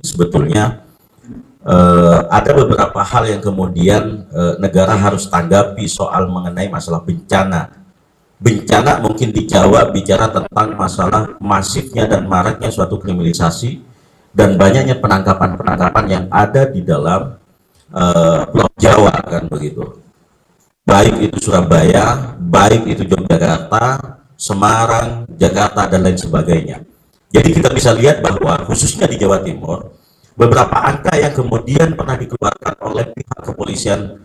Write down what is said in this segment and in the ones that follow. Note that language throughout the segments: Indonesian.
sebetulnya ada beberapa hal yang kemudian negara harus tanggapi soal mengenai masalah bencana. Bencana mungkin di Jawa bicara tentang masalah masifnya dan maraknya suatu kriminalisasi dan banyaknya penangkapan-penangkapan yang ada di dalam Pulau Jawa, kan begitu. Baik itu Surabaya, baik itu Yogyakarta, Semarang, Jakarta, dan lain sebagainya. Jadi kita bisa lihat bahwa khususnya di Jawa Timur, beberapa angka yang kemudian pernah dikeluarkan oleh pihak kepolisian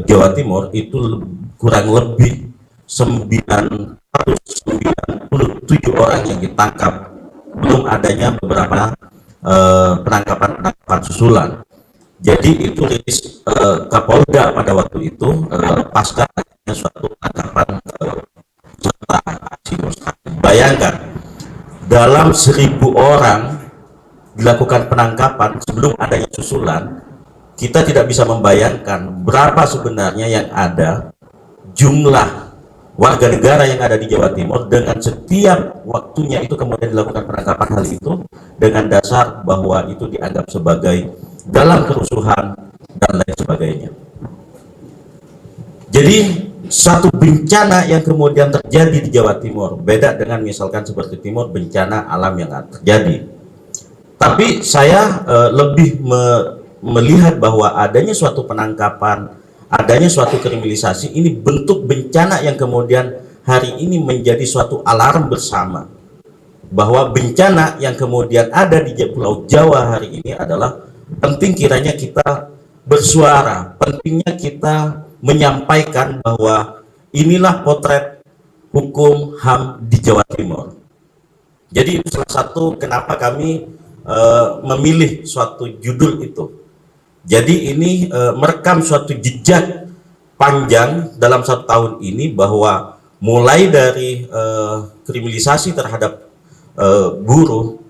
Jawa Timur itu kurang lebih 997 orang yang ditangkap, belum adanya beberapa penangkapan susulan. Jadi itu rilis Kapolda pada waktu itu pasca adanya suatu penangkapan serta aksi demonstrasi. Bayangkan, dalam 1.000 orang dilakukan penangkapan sebelum adanya susulan, kita tidak bisa membayangkan berapa sebenarnya yang ada jumlah warga negara yang ada di Jawa Timur dengan setiap waktunya itu kemudian dilakukan penangkapan hal itu dengan dasar bahwa itu dianggap sebagai dalam kerusuhan dan lain sebagainya. Jadi satu bencana yang kemudian terjadi di Jawa Timur beda dengan misalkan seperti Timur bencana alam yang terjadi. Tapi saya lebih melihat bahwa adanya suatu penangkapan, adanya suatu kriminalisasi ini bentuk bencana yang kemudian hari ini menjadi suatu alarm bersama bahwa bencana yang kemudian ada di Pulau Jawa hari ini adalah penting kiranya kita bersuara, pentingnya kita menyampaikan bahwa inilah potret hukum HAM di Jawa Timur. Jadi itu salah satu kenapa kami memilih suatu judul itu. Jadi ini merekam suatu jejak panjang dalam 1 tahun ini bahwa mulai dari kriminalisasi terhadap buruh,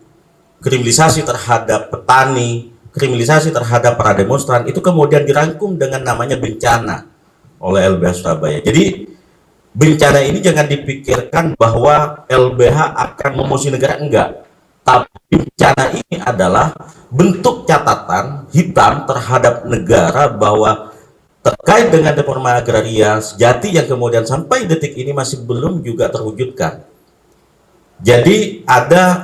kriminalisasi terhadap petani, kriminalisasi terhadap para demonstran itu kemudian dirangkum dengan namanya bencana oleh LBH Surabaya. Jadi bencana ini jangan dipikirkan bahwa LBH akan memusuhi negara, enggak. Tapi bencana ini adalah bentuk catatan hitam terhadap negara bahwa terkait dengan reforma agraria sejati yang kemudian sampai detik ini masih belum juga terwujudkan. Jadi ada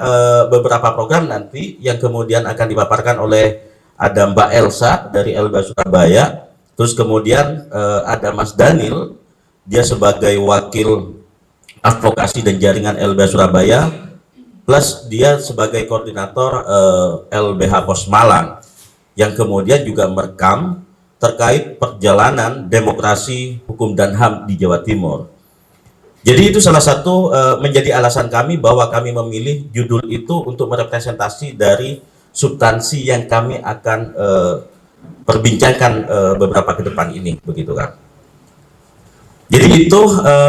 beberapa program nanti yang kemudian akan dipaparkan oleh ada Mbak Elsa dari LBH Surabaya, terus kemudian ada Mas Daniel, dia sebagai wakil advokasi dan jaringan LBH Surabaya, plus dia sebagai koordinator LBH Pos Malang yang kemudian juga merekam terkait perjalanan demokrasi hukum dan HAM di Jawa Timur. Jadi itu salah satu menjadi alasan kami bahwa kami memilih judul itu untuk merepresentasi dari substansi yang kami akan perbincangkan beberapa ke depan ini, begitu kan. Jadi itu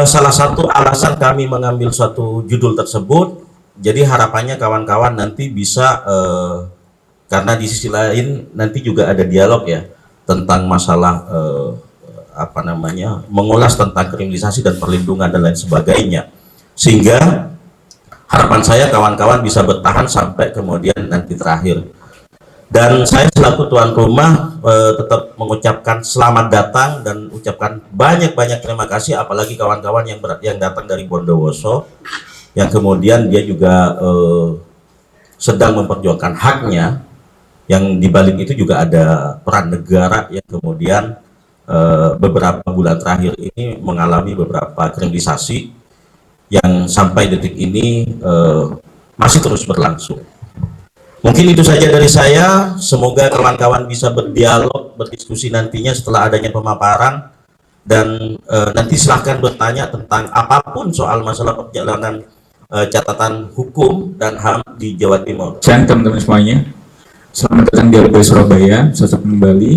salah satu alasan kami mengambil suatu judul tersebut. Jadi harapannya kawan-kawan nanti bisa karena di sisi lain nanti juga ada dialog ya tentang masalah mengulas tentang kriminalisasi dan perlindungan dan lain sebagainya, sehingga harapan saya kawan-kawan bisa bertahan sampai kemudian nanti terakhir. Dan saya selaku tuan rumah tetap mengucapkan selamat datang dan ucapkan banyak-banyak terima kasih, apalagi kawan-kawan yang datang dari Bondowoso yang kemudian dia juga sedang memperjuangkan haknya, yang dibalik itu juga ada peran negara yang kemudian beberapa bulan terakhir ini mengalami beberapa kriminalisasi yang sampai detik ini masih terus berlangsung. Mungkin itu saja dari saya. Semoga kawan-kawan bisa berdialog, berdiskusi nantinya setelah adanya pemaparan, dan nanti silahkan bertanya tentang apapun soal masalah perjalanan catatan hukum dan HAM di Jawa Timur. Teman-teman semuanya, selamat datang di LBH Surabaya. Selamat kembali.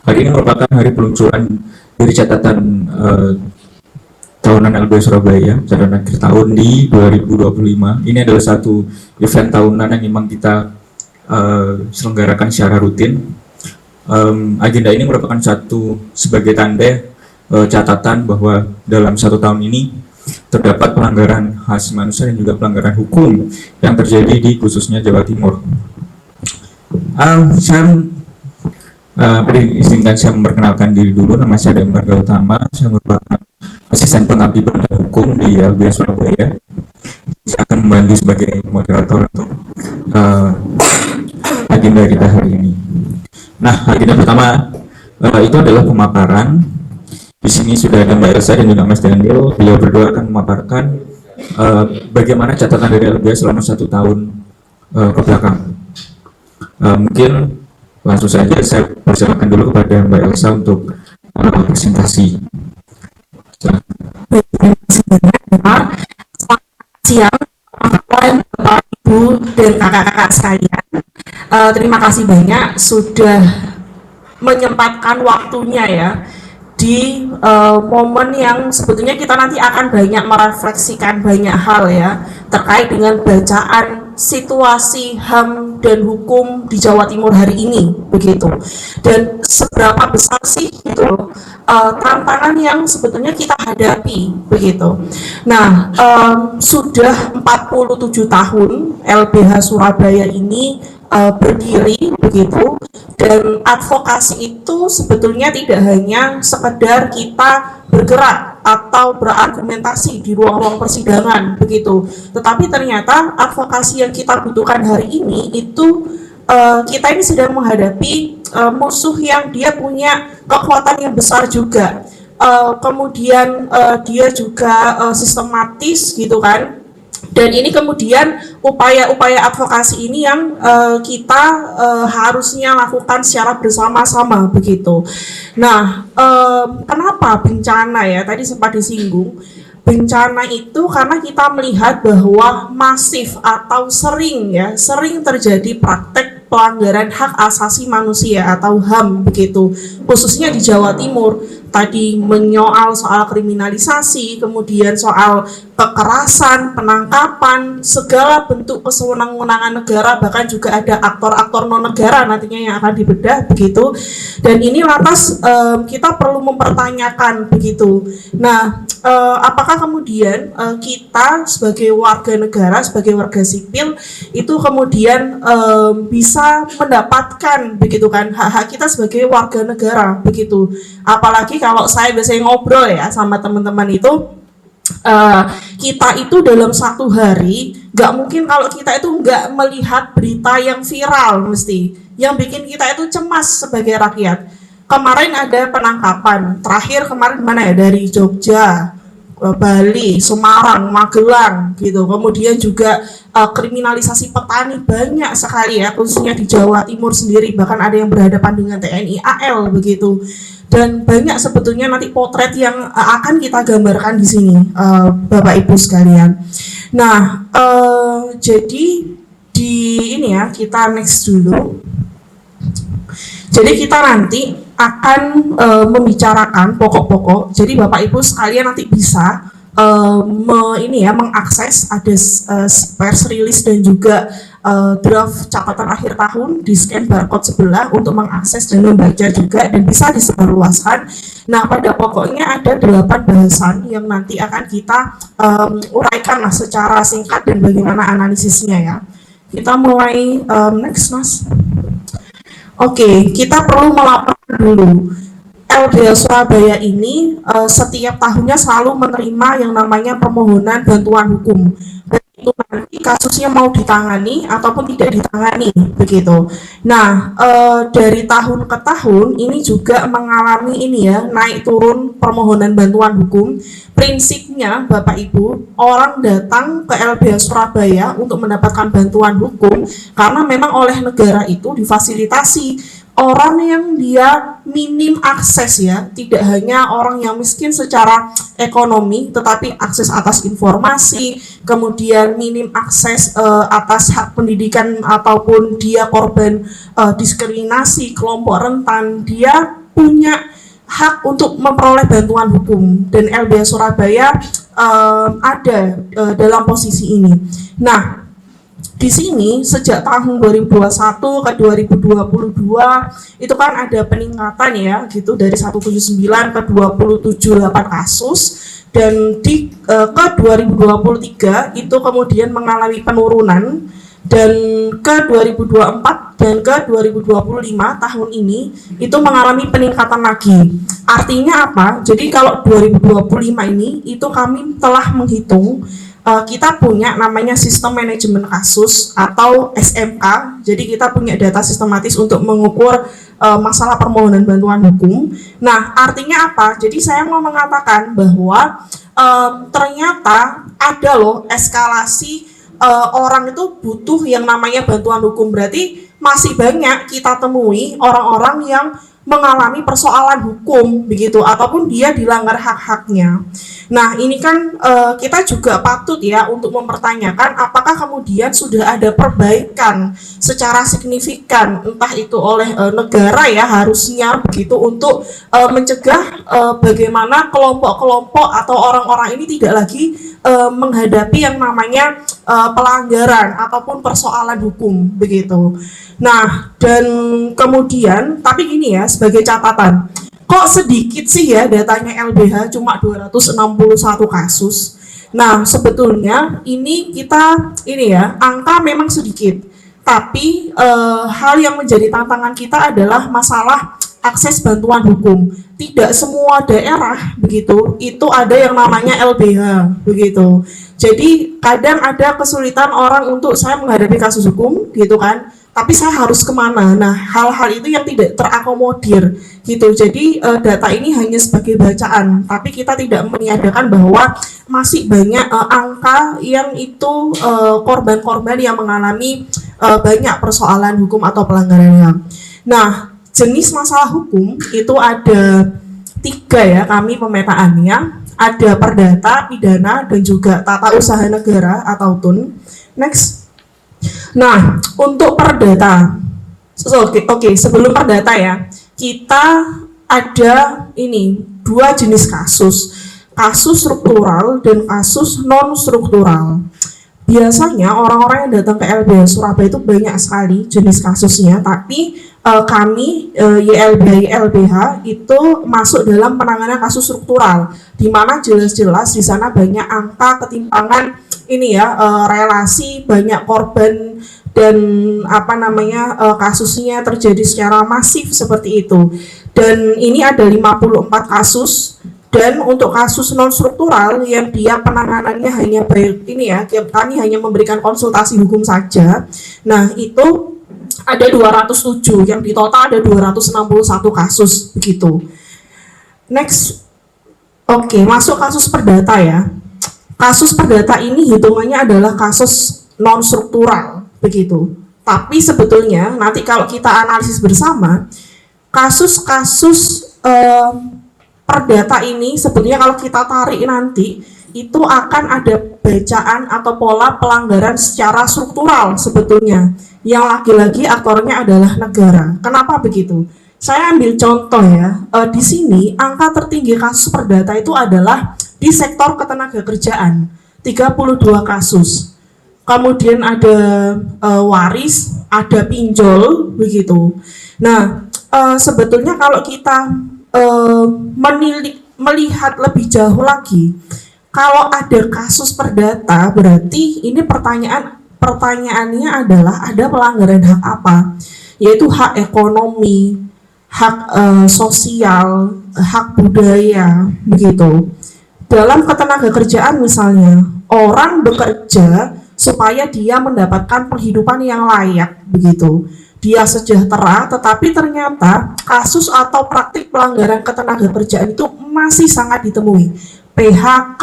Hari ini merupakan hari peluncuran dari catatan tahunan LBH Surabaya, catatan akhir tahun di 2025. Ini adalah satu event tahunan yang memang kita selenggarakan secara rutin. Agenda ini merupakan sebagai tanda catatan bahwa dalam 1 tahun ini terdapat pelanggaran hak asasi manusia dan juga pelanggaran hukum yang terjadi di khususnya Jawa Timur. Saya izinkan saya memperkenalkan diri dulu. Nama saya Dembarga Utama. Saya merupakan asisten pengabdi penegak hukum di LBH Surabaya. Saya akan membantu sebagai moderator untuk agenda kita hari ini. Nah, agenda pertama itu adalah pemaparan. Di sini sudah ada Mbak Elsa dan juga Mas Daniel. Beliau berdua akan memaparkan bagaimana catatan dari LBH selama 1 tahun ke belakang. Mungkin langsung saja saya persilakan dulu kepada Mbak Elsa untuk presentasi. Baik, terima kasih banyak Bapak. Selamat siang Bapak, Ibu, dan kakak-kakak sekalian. Terima kasih banyak sudah menyempatkan waktunya ya di momen yang sebetulnya kita nanti akan banyak merefleksikan banyak hal ya terkait dengan bacaan situasi HAM dan hukum di Jawa Timur hari ini begitu, dan seberapa besar sih gitu tantangan yang sebetulnya kita hadapi begitu. Nah, sudah 47 tahun LBH Surabaya ini berdiri begitu, dan advokasi itu sebetulnya tidak hanya sekedar kita bergerak atau berargumentasi di ruang-ruang persidangan begitu, tetapi ternyata advokasi yang kita butuhkan hari ini itu kita ini sedang menghadapi musuh yang dia punya kekuatan yang besar juga, kemudian dia juga sistematis gitu kan. Dan ini kemudian upaya-upaya advokasi ini yang kita harusnya lakukan secara bersama-sama begitu. Nah, kenapa bencana ya? Tadi sempat disinggung. Bencana itu karena kita melihat bahwa masif atau sering terjadi praktek pelanggaran hak asasi manusia atau HAM begitu, khususnya di Jawa Timur. Tadi menyoal soal kriminalisasi, kemudian soal kekerasan, penangkapan, segala bentuk kesewenang-wenangan negara, bahkan juga ada aktor-aktor non-negara nantinya yang akan dibedah begitu. Dan ini lantas kita perlu mempertanyakan begitu. Nah, apakah kemudian kita sebagai warga negara, sebagai warga sipil itu kemudian bisa mendapatkan begitu kan hak-hak kita sebagai warga negara begitu. Apalagi kalau saya biasanya ngobrol ya sama teman-teman itu, kita itu dalam 1 hari nggak mungkin kalau kita itu nggak melihat berita yang viral, mesti yang bikin kita itu cemas sebagai rakyat. Kemarin ada penangkapan terakhir kemarin mana ya, dari Jogja, Bali, Semarang, Magelang gitu. Kemudian juga kriminalisasi petani banyak sekali ya, khususnya di Jawa Timur sendiri, bahkan ada yang berhadapan dengan TNI AL begitu. Dan banyak sebetulnya nanti potret yang akan kita gambarkan di sini, Bapak Ibu sekalian. Nah, jadi di ini ya, kita next dulu. Jadi kita nanti akan membicarakan pokok-pokok. Jadi Bapak Ibu sekalian nanti bisa mengakses ada press release dan juga draft catatan akhir tahun, di scan barcode sebelah untuk mengakses dan membaca juga, dan bisa disebarluaskan. Nah, pada pokoknya ada 8 bahasan yang nanti akan kita uraikan lah secara singkat dan bagaimana analisisnya ya. Kita mulai next Mas. Oke, kita perlu melaporkan dulu. LBH Surabaya ini setiap tahunnya selalu menerima yang namanya permohonan bantuan hukum. Dan itu nanti kasusnya mau ditangani ataupun tidak ditangani begitu. Nah, dari tahun ke tahun ini juga mengalami ini ya, naik turun permohonan bantuan hukum. Prinsipnya Bapak Ibu, orang datang ke LBH Surabaya untuk mendapatkan bantuan hukum karena memang oleh negara itu difasilitasi orang yang dia minim akses ya, tidak hanya orang yang miskin secara ekonomi, tetapi akses atas informasi, kemudian minim akses atas hak pendidikan, ataupun dia korban diskriminasi, kelompok rentan, dia punya hak untuk memperoleh bantuan hukum, dan LBH Surabaya ada dalam posisi ini. Nah, di sini sejak tahun 2021 ke 2022 itu kan ada peningkatan ya gitu, dari 179 ke 278 kasus, dan ke 2023 itu kemudian mengalami penurunan dan ke 2024 dan ke 2025 tahun ini itu mengalami peningkatan lagi. Artinya apa? Jadi kalau 2025 ini itu kami telah menghitung, kita punya namanya sistem manajemen kasus atau SMK. Jadi kita punya data sistematis untuk mengukur masalah permohonan bantuan hukum. Nah, artinya apa? Jadi saya mau mengatakan bahwa ternyata ada loh eskalasi orang itu butuh yang namanya bantuan hukum. Berarti masih banyak kita temui orang-orang yang mengalami persoalan hukum begitu, ataupun dia dilanggar hak-haknya. Nah, ini kan kita juga patut ya untuk mempertanyakan apakah kemudian sudah ada perbaikan secara signifikan, entah itu oleh negara ya harusnya begitu, untuk mencegah bagaimana kelompok-kelompok atau orang-orang ini tidak lagi menghadapi yang namanya pelanggaran ataupun persoalan hukum begitu. Nah, dan kemudian tapi gini ya, sebagai catatan, kok sedikit sih ya datanya LBH cuma 261 kasus. Nah, sebetulnya ini ya, angka memang sedikit. Tapi hal yang menjadi tantangan kita adalah masalah akses bantuan hukum. Tidak semua daerah begitu itu ada yang namanya LBH begitu. Jadi kadang ada kesulitan orang untuk saya menghadapi kasus hukum gitu kan, tapi saya harus kemana? Nah, hal-hal itu yang tidak terakomodir gitu. Jadi data ini hanya sebagai bacaan, tapi kita tidak meniadakan bahwa masih banyak angka yang itu korban-korban yang mengalami banyak persoalan hukum atau pelanggaran HAM. Nah, jenis masalah hukum itu ada 3 ya kami pemetaannya. Ada perdata, pidana, dan juga tata usaha negara atau TUN. Next. Nah, untuk perdata, oke, sebelum perdata ya, kita ada ini 2 jenis kasus struktural dan kasus non struktural. Biasanya orang-orang yang datang ke LBH Surabaya itu banyak sekali jenis kasusnya, tapi kami YLBH itu masuk dalam penanganan kasus struktural, di mana jelas-jelas di sana banyak angka ketimpangan ini ya, relasi banyak korban dan kasusnya terjadi secara masif seperti itu. Dan ini ada 54 kasus. Dan untuk kasus non struktural yang dia penanganannya hanya kami hanya memberikan konsultasi hukum saja. Nah, itu ada 207, yang di total ada 261 kasus begitu. Next. Oke, masuk kasus perdata ya. Kasus perdata ini hitungannya adalah kasus non struktural begitu. Tapi sebetulnya nanti kalau kita analisis bersama, kasus-kasus perdata ini sebetulnya kalau kita tarik nanti itu akan ada bacaan atau pola pelanggaran secara struktural sebetulnya, yang lagi-lagi aktornya adalah negara. Kenapa begitu? Saya ambil contoh ya, di sini angka tertinggi kasus perdata itu adalah di sektor ketenagakerjaan, 32 kasus. Kemudian ada waris, ada pinjol begitu. Nah, sebetulnya kalau kita melihat lebih jauh lagi, kalau ada kasus perdata berarti ini pertanyaannya adalah ada pelanggaran hak apa, yaitu hak ekonomi, hak sosial, hak budaya begitu. Dalam ketenagakerjaan misalnya, orang bekerja supaya dia mendapatkan penghidupan yang layak begitu, dia sejahtera, tetapi ternyata kasus atau praktik pelanggaran ketenagakerjaan itu masih sangat ditemui. PHK,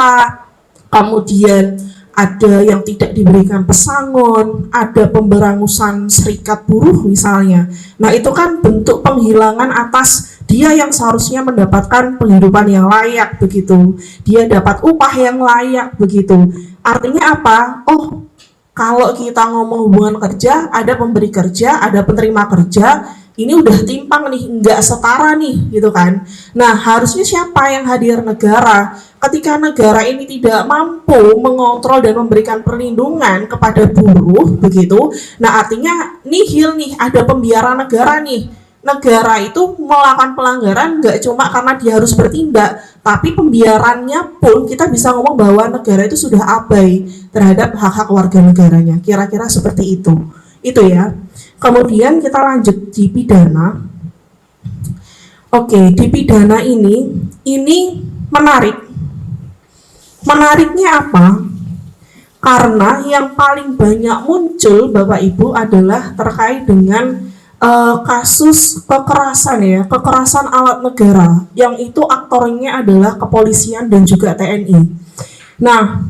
kemudian ada yang tidak diberikan pesangon, ada pemberangusan serikat buruh misalnya. Nah, itu kan bentuk penghilangan atas dia yang seharusnya mendapatkan penghidupan yang layak begitu. Dia dapat upah yang layak begitu. Artinya apa? Oh, kalau kita ngomong hubungan kerja, ada pemberi kerja, ada penerima kerja, ini udah timpang nih, nggak setara nih, gitu kan. Nah, harusnya siapa yang hadir? Negara. Ketika negara ini tidak mampu mengontrol dan memberikan perlindungan kepada buruh, begitu, nah artinya nihil nih, ada pembiaran negara nih. negara itu melakukan pelanggaran nggak cuma karena dia harus bertindak, tapi pembiarannya pun kita bisa ngomong bahwa negara itu sudah abai terhadap hak-hak warga negaranya. Kira-kira seperti itu. Itu ya. Kemudian kita lanjut di pidana. Oke, di pidana ini menarik. Menariknya apa? Karena yang paling banyak muncul Bapak Ibu adalah terkait dengan kasus kekerasan ya, kekerasan alat negara, yang itu aktornya adalah kepolisian dan juga TNI. Nah,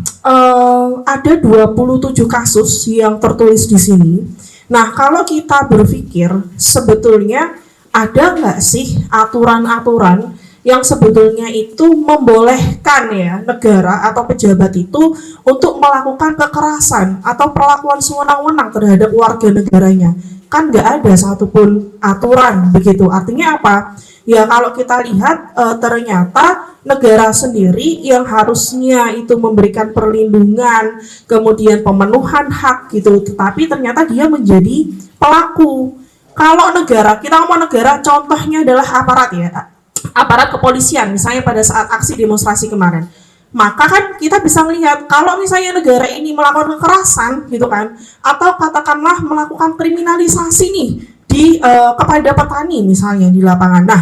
ada 27 kasus yang tertulis di sini. Nah, kalau kita berpikir sebetulnya ada nggak sih aturan-aturan yang sebetulnya itu membolehkan ya negara atau pejabat itu untuk melakukan kekerasan atau perlakuan sewenang-wenang terhadap warga negaranya? Kan nggak ada satupun aturan begitu. Artinya apa? Ya kalau kita lihat ternyata negara sendiri yang harusnya itu memberikan perlindungan, kemudian pemenuhan hak gitu, tetapi ternyata dia menjadi pelaku. Kalau negara, kita ngomong negara, contohnya adalah aparat ya, aparat kepolisian misalnya pada saat aksi demonstrasi kemarin, maka kan kita bisa melihat kalau misalnya negara ini melakukan kekerasan gitu kan, atau katakanlah melakukan kriminalisasi nih di kepada petani misalnya di lapangan. Nah,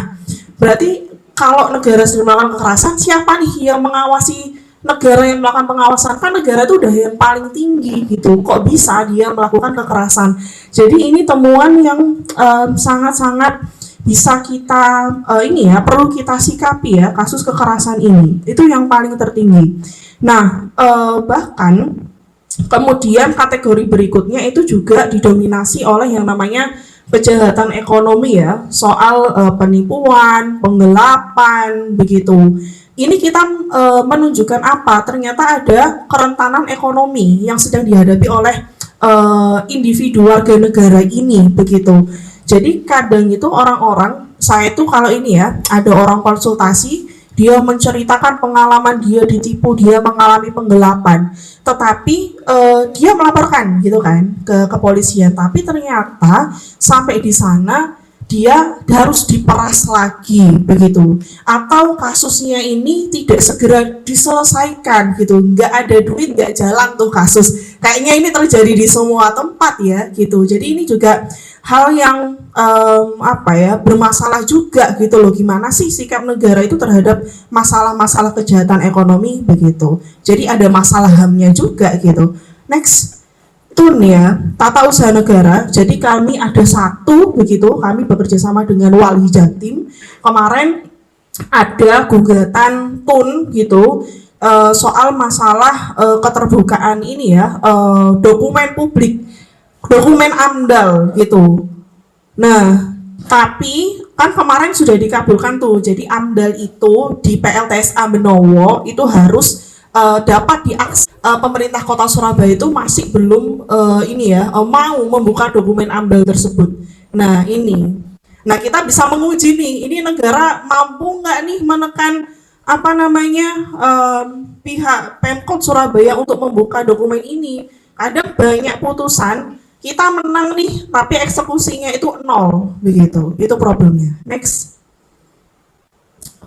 berarti kalau negara sudah melakukan kekerasan, siapa nih yang mengawasi negara yang melakukan pengawasan? Kan negara itu udah yang paling tinggi gitu, kok bisa dia melakukan kekerasan? Jadi ini temuan yang sangat-sangat bisa kita perlu kita sikapi ya, kasus kekerasan ini itu yang paling tertinggi. Nah, bahkan kemudian kategori berikutnya itu juga didominasi oleh yang namanya kejahatan ekonomi ya, soal penipuan, penggelapan begitu. Ini kita menunjukkan apa? Ternyata ada kerentanan ekonomi yang sedang dihadapi oleh individu warga negara ini begitu. Jadi kadang itu orang-orang, saya itu kalau ini ya, ada orang konsultasi, dia menceritakan pengalaman dia ditipu, dia mengalami penggelapan, tetapi dia melaporkan gitu kan ke kepolisian, tapi ternyata sampai di sana dia harus diperas lagi begitu, atau kasusnya ini tidak segera diselesaikan gitu, nggak ada duit, nggak jalan tuh kasus. Kayaknya ini terjadi di semua tempat ya gitu. Jadi ini juga hal yang bermasalah juga gitu loh, gimana sih sikap negara itu terhadap masalah-masalah kejahatan ekonomi begitu. Jadi ada masalah HAM-nya juga gitu. Next. TUN ya, tata usaha negara. Jadi kami ada satu begitu, kami bekerja sama dengan Wali Jatim. Kemarin ada gugatan TUN gitu, soal masalah keterbukaan ini ya, dokumen publik, dokumen AMDAL gitu. Nah, tapi kan kemarin sudah dikabulkan tuh. Jadi AMDAL itu di PLTSA Benowo itu harus dapat diakses. Pemerintah Kota Surabaya itu masih belum mau membuka dokumen AMDAL tersebut. Nah ini, nah kita bisa menguji nih, ini negara mampu nggak nih menekan pihak Pemkot Surabaya untuk membuka dokumen ini. Kadang banyak putusan kita menang nih, tapi eksekusinya itu nol begitu. Itu problemnya. Next.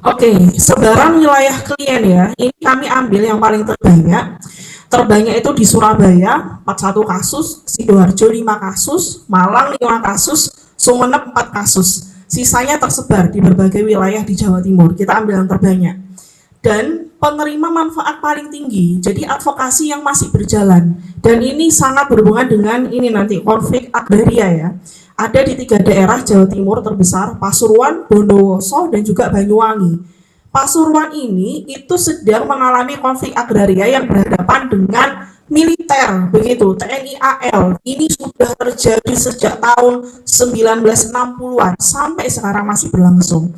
Oke, sebaran wilayah klien ya, ini kami ambil yang paling terbanyak. Terbanyak itu di Surabaya, 41 kasus, Sidoarjo 5 kasus, Malang 5 kasus, Sumeneb 4 kasus. Sisanya tersebar di berbagai wilayah di Jawa Timur. Kita ambil yang terbanyak. Dan penerima manfaat paling tinggi, jadi advokasi yang masih berjalan. Dan ini sangat berhubungan dengan ini nanti, konflik agraria ya. Ada di 3 daerah Jawa Timur terbesar, Pasuruan, Bondowoso, dan juga Banyuwangi. Pasuruan ini itu sedang mengalami konflik agraria yang berhadapan dengan militer, begitu, TNI AL. Ini sudah terjadi sejak tahun 1960-an, sampai sekarang masih berlangsung.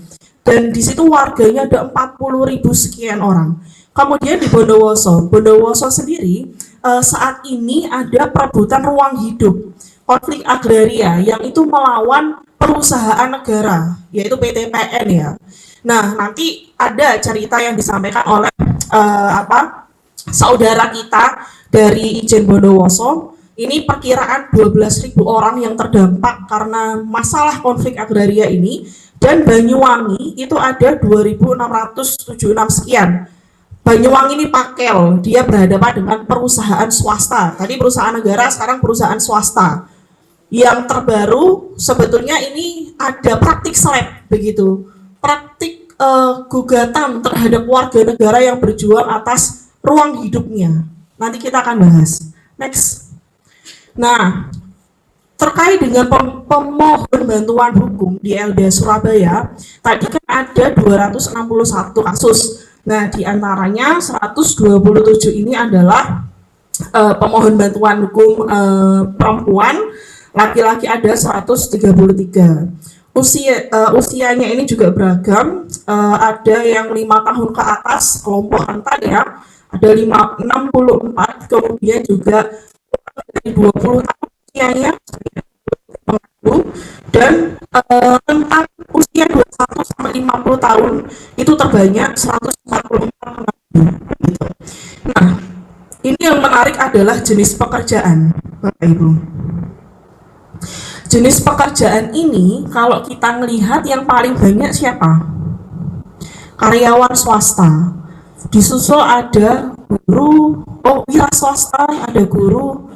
Dan di situ warganya ada 40.000 sekian orang. Kemudian di Bondowoso sendiri, saat ini ada perebutan ruang hidup, konflik agraria yang itu melawan perusahaan negara, yaitu PT PN ya. Nah, nanti ada cerita yang disampaikan oleh saudara kita dari Ijen Bondowoso. Ini perkiraan 12.000 orang yang terdampak karena masalah konflik agraria ini, dan Banyuwangi itu ada 2.676 sekian. Banyuwangi ini Pakel, dia berhadapan dengan perusahaan swasta. Tadi perusahaan negara, sekarang perusahaan swasta. Yang terbaru sebetulnya ini ada praktik slap begitu. Praktik gugatan terhadap warga negara yang berjuang atas ruang hidupnya. Nanti kita akan bahas. Next. Nah, terkait dengan pemohon bantuan hukum di LBH Surabaya, tadi kan ada 261 kasus. Nah, diantaranya 127 ini adalah pemohon bantuan hukum perempuan, laki-laki ada 133. Usianya ini juga beragam, ada yang 5 tahun ke atas, kelompok rentan ya, ada 64, kemudian juga dari 20 tahun usianya, dan rentang usia 21 sampai 50 tahun itu terbanyak 144 gitu. Nah, ini yang menarik adalah jenis pekerjaan, Bapak Ibu. Jenis pekerjaan ini kalau kita melihat yang paling banyak siapa? Karyawan swasta. Disusul ada guru, wira swasta, ada guru,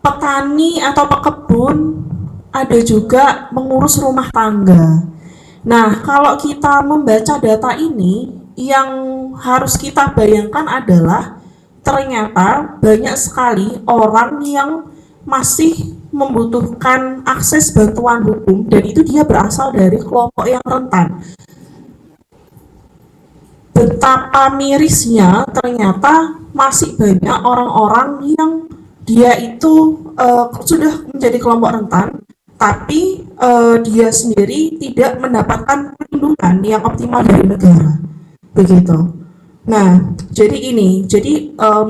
petani atau pekebun, ada juga mengurus rumah tangga. Nah, kalau kita membaca data ini, yang harus kita bayangkan adalah ternyata banyak sekali orang yang masih membutuhkan akses bantuan hukum, dan itu dia berasal dari kelompok yang rentan. Betapa mirisnya ternyata masih banyak orang-orang yang dia itu sudah menjadi kelompok rentan, tapi dia sendiri tidak mendapatkan perlindungan yang optimal dari negara, begitu. Nah, jadi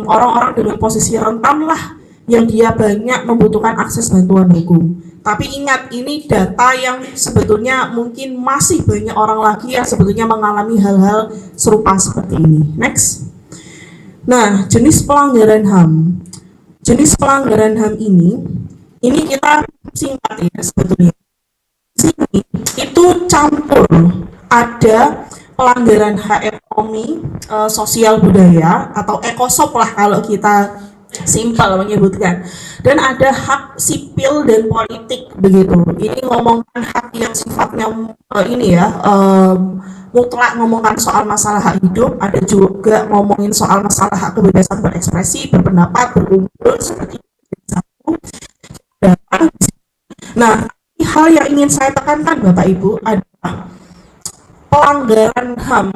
orang-orang dengan posisi rentan lah yang dia banyak membutuhkan akses bantuan hukum. Tapi ingat, ini data yang sebetulnya mungkin masih banyak orang lagi yang sebetulnya mengalami hal-hal serupa seperti ini. Next. Nah, jenis pelanggaran HAM. Jenis pelanggaran HAM ini kita singkat ya sebetulnya. Sini itu campur, ada pelanggaran hak ekonomi, sosial budaya atau ekosop lah kalau kita simpel menyebutkan, dan ada hak sipil dan politik begitu. Ini ngomongkan hak yang sifatnya mutlak, ngomongkan soal masalah hak hidup, ada juga ngomongin soal masalah hak kebebasan berekspresi, berpendapat, berkumpul seperti itu. Nah, hal yang ingin saya tekankan Bapak Ibu adalah pelanggaran HAM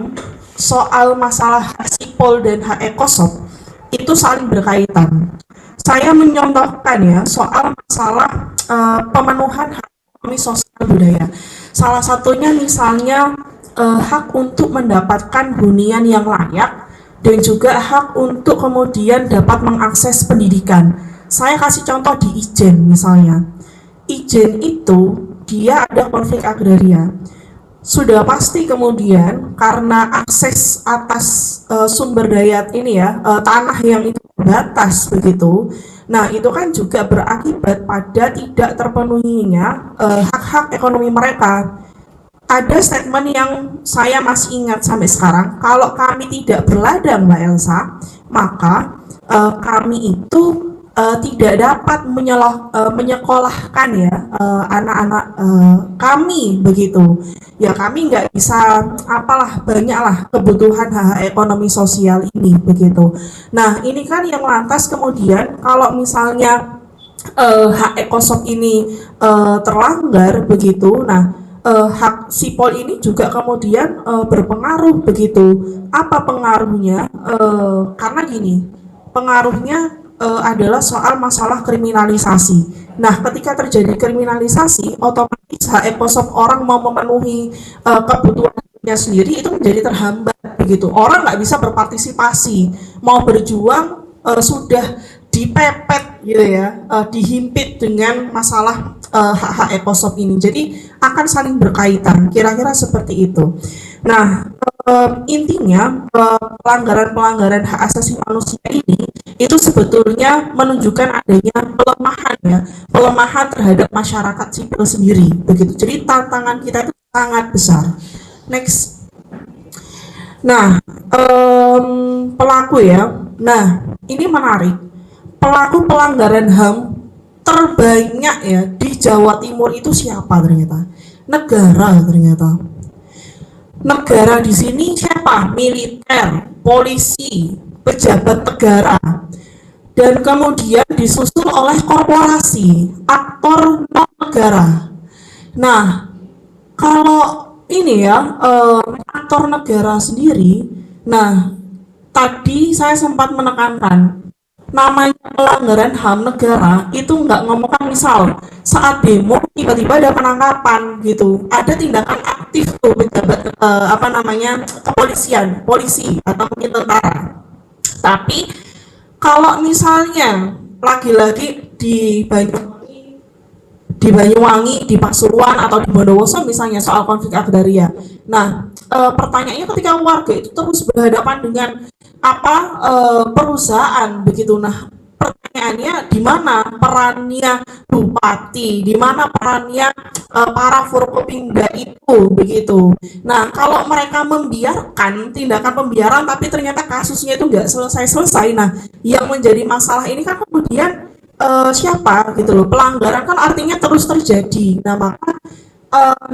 soal masalah hak sipil dan hak ekosop itu saling berkaitan. Saya menyontohkan ya soal masalah pemenuhan hak ekonomi sosial budaya. Salah satunya misalnya hak untuk mendapatkan hunian yang layak, dan juga hak untuk kemudian dapat mengakses pendidikan. Saya kasih contoh di Ijen misalnya. Ijen itu dia ada konflik agraria. Sudah pasti kemudian karena akses atas sumber daya ini ya, tanah yang itu terbatas begitu. Nah, itu kan juga berakibat pada tidak terpenuhinya hak-hak ekonomi mereka. Ada statement yang saya masih ingat sampai sekarang, kalau kami tidak berladang Mbak Elsa, maka kami itu tidak dapat menyekolahkan ya anak-anak kami begitu ya, kami nggak bisa banyaklah kebutuhan hak ekonomi sosial ini begitu. Nah, ini kan yang lantas kemudian kalau misalnya hak ekosop ini terlanggar begitu, nah hak sipol ini juga kemudian berpengaruh begitu. Apa pengaruhnya? Karena gini, pengaruhnya adalah soal masalah kriminalisasi. Nah, ketika terjadi kriminalisasi, otomatis hak ekosop orang mau memenuhi kebutuhannya sendiri itu menjadi terhambat begitu. Orang nggak bisa berpartisipasi, mau berjuang sudah dipepet gitu ya, dihimpit dengan masalah hak-hak ekosop ini. Jadi akan saling berkaitan, kira-kira seperti itu. Nah, intinya pelanggaran-pelanggaran hak asasi manusia ini itu sebetulnya menunjukkan adanya pelemahan ya, pelemahan terhadap masyarakat sipil sendiri begitu. Jadi tantangan kita itu sangat besar. Next. Nah, pelaku ya. Nah, ini menarik. Pelaku pelanggaran HAM terbanyak ya di Jawa Timur itu siapa ternyata? Negara ternyata. Negara di sini siapa? Militer, polisi, pejabat negara. Dan kemudian disusul oleh korporasi, aktor non negara. Nah, kalau ini ya, aktor negara sendiri, nah tadi saya sempat menekankan namanya pelanggaran HAM negara itu nggak ngomongkan misal saat demo tiba-tiba ada penangkapan gitu, ada tindakan aktif tuh pejabat kepolisian, polisi atau mungkin tentara. Tapi kalau misalnya lagi-lagi di Banyuwangi, di Pasuruan atau di Bondowoso misalnya soal konflik agraria. Nah, pertanyaannya ketika warga itu terus berhadapan dengan perusahaan begitu. Nah, pertanyaannya di mana perannya bupati, di mana perannya para Forkopimda itu begitu. Nah, kalau mereka membiarkan tindakan pembiaran tapi ternyata kasusnya itu nggak selesai-selesai. Nah, yang menjadi masalah ini kan kemudian siapa gitu loh, pelanggaran kan artinya terus terjadi. Nah, maka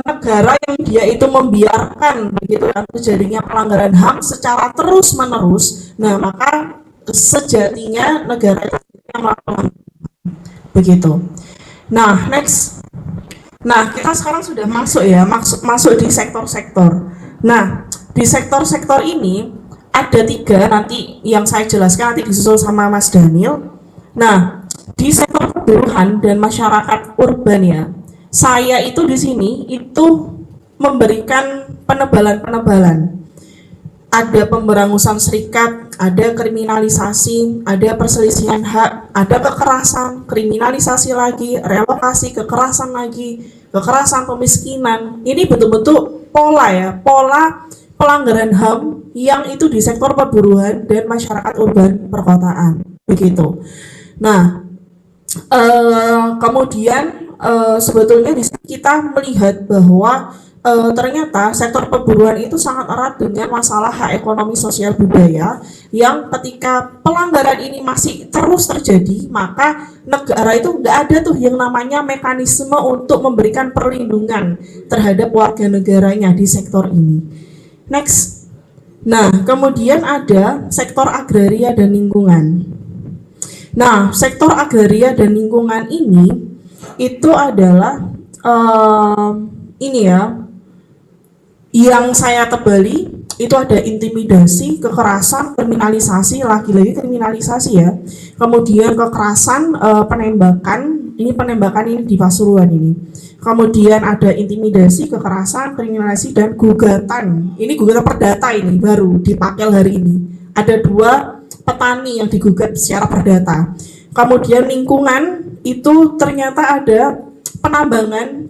negara yang dia itu membiarkan begitu kan terjadinya pelanggaran HAM secara terus menerus, nah maka sejatinya negara itu melakukan begitu. Nah, next. Nah, kita sekarang sudah masuk ya, masuk di sektor-sektor. Nah, di sektor-sektor ini ada 3 nanti yang saya jelaskan, nanti disusul sama Mas Daniel. Nah, di sektor perumahan dan masyarakat urban ya, saya itu di sini itu memberikan penebalan-penebalan. Ada pemberangusan serikat, ada kriminalisasi, ada perselisihan hak, ada kekerasan, kriminalisasi lagi, relokasi, kekerasan lagi, kekerasan pemiskinan. Ini betul-betul pola ya, pola pelanggaran HAM yang itu di sektor perburuan dan masyarakat urban perkotaan begitu. Nah, kemudian sebetulnya di sini kita melihat bahwa ternyata sektor perburuan itu sangat erat dengan masalah hak ekonomi sosial budaya yang ketika pelanggaran ini masih terus terjadi, maka negara itu nggak ada tuh yang namanya mekanisme untuk memberikan perlindungan terhadap warga negaranya di sektor ini. Next. Nah, kemudian ada sektor agraria dan lingkungan. Nah, sektor agraria dan lingkungan ini itu adalah ini ya, yang saya tebali itu ada intimidasi, kekerasan, kriminalisasi, lagi-lagi kriminalisasi ya. Kemudian kekerasan, penembakan ini di Pasuruan ini. Kemudian ada intimidasi, kekerasan, kriminalisasi dan gugatan. Ini gugatan perdata ini baru dipakai hari ini. Ada 2 petani yang digugat secara perdata. Kemudian lingkungan itu ternyata ada penambangan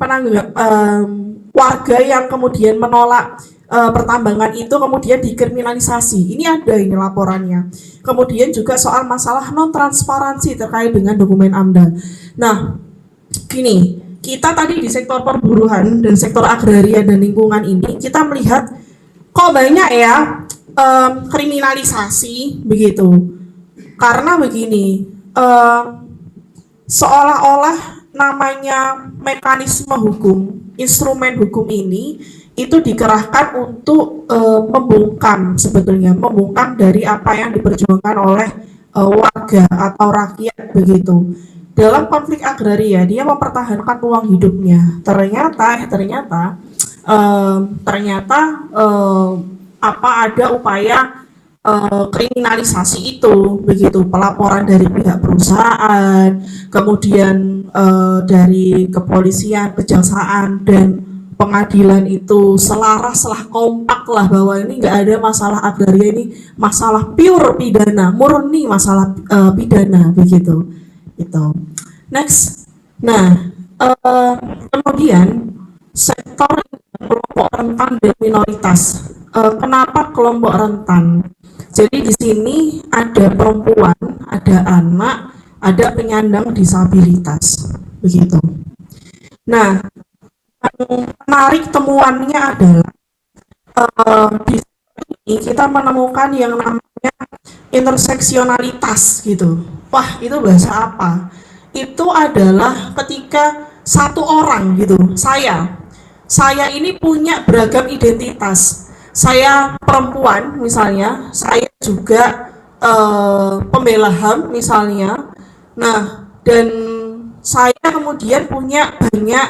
warga yang kemudian menolak pertambangan itu kemudian dikriminalisasi. Ini ada ini laporannya. Kemudian juga soal masalah non transparansi terkait dengan dokumen AMDAL. Nah, gini, kita tadi di sektor perburuan dan sektor agraria dan lingkungan ini kita melihat kok banyak ya kriminalisasi begitu. Karena begini, seolah-olah namanya mekanisme hukum, instrumen hukum ini itu dikerahkan untuk membungkam dari apa yang diperjuangkan oleh warga atau rakyat begitu. Dalam konflik agraria dia mempertahankan ruang hidupnya. Ternyata ada upaya kriminalisasi itu begitu, pelaporan dari pihak perusahaan, kemudian dari kepolisian, kejaksaan dan pengadilan itu selaras lah, kompak lah bahwa ini nggak ada masalah agraria, ini masalah pure pidana, murni masalah pidana begitu. Itu. Next. Nah, kemudian sektor kelompok rentan dan minoritas. Kenapa kelompok rentan? Jadi di sini ada perempuan, ada anak, ada penyandang disabilitas, begitu. Nah, yang menarik temuannya adalah di sini kita menemukan yang namanya interseksionalitas gitu. Wah, itu bahasa apa? Itu adalah ketika satu orang gitu, saya ini punya beragam identitas. Saya perempuan misalnya, saya juga pembela HAM misalnya. Nah, dan saya kemudian punya banyak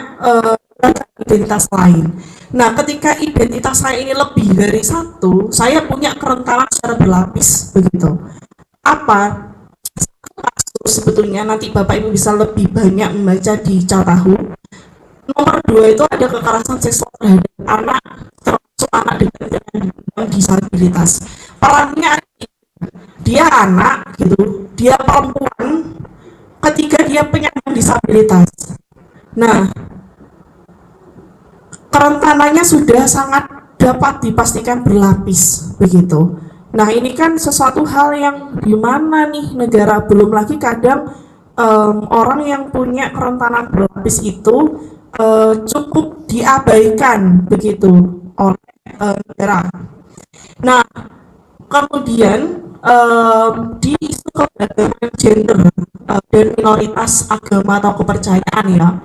identitas lain. Nah, ketika identitas saya ini lebih dari satu, saya punya kerentanan secara berlapis begitu. Apa? Kasus sebetulnya nanti Bapak Ibu bisa lebih banyak membaca di Catahu. Nomor 2 itu ada kekerasan seksual terhadap anak, termasuk anak dengan disabilitas. Perannya dia anak gitu, dia perempuan, ketika dia penyandang disabilitas. Nah, kerentanannya sudah sangat dapat dipastikan berlapis begitu. Nah, ini kan sesuatu hal yang gimana nih negara, belum lagi kadang orang yang punya kerentanan berlapis itu cukup diabaikan begitu oleh negara. Nah, kemudian di isu keberagaman gender dan minoritas agama atau kepercayaan ya,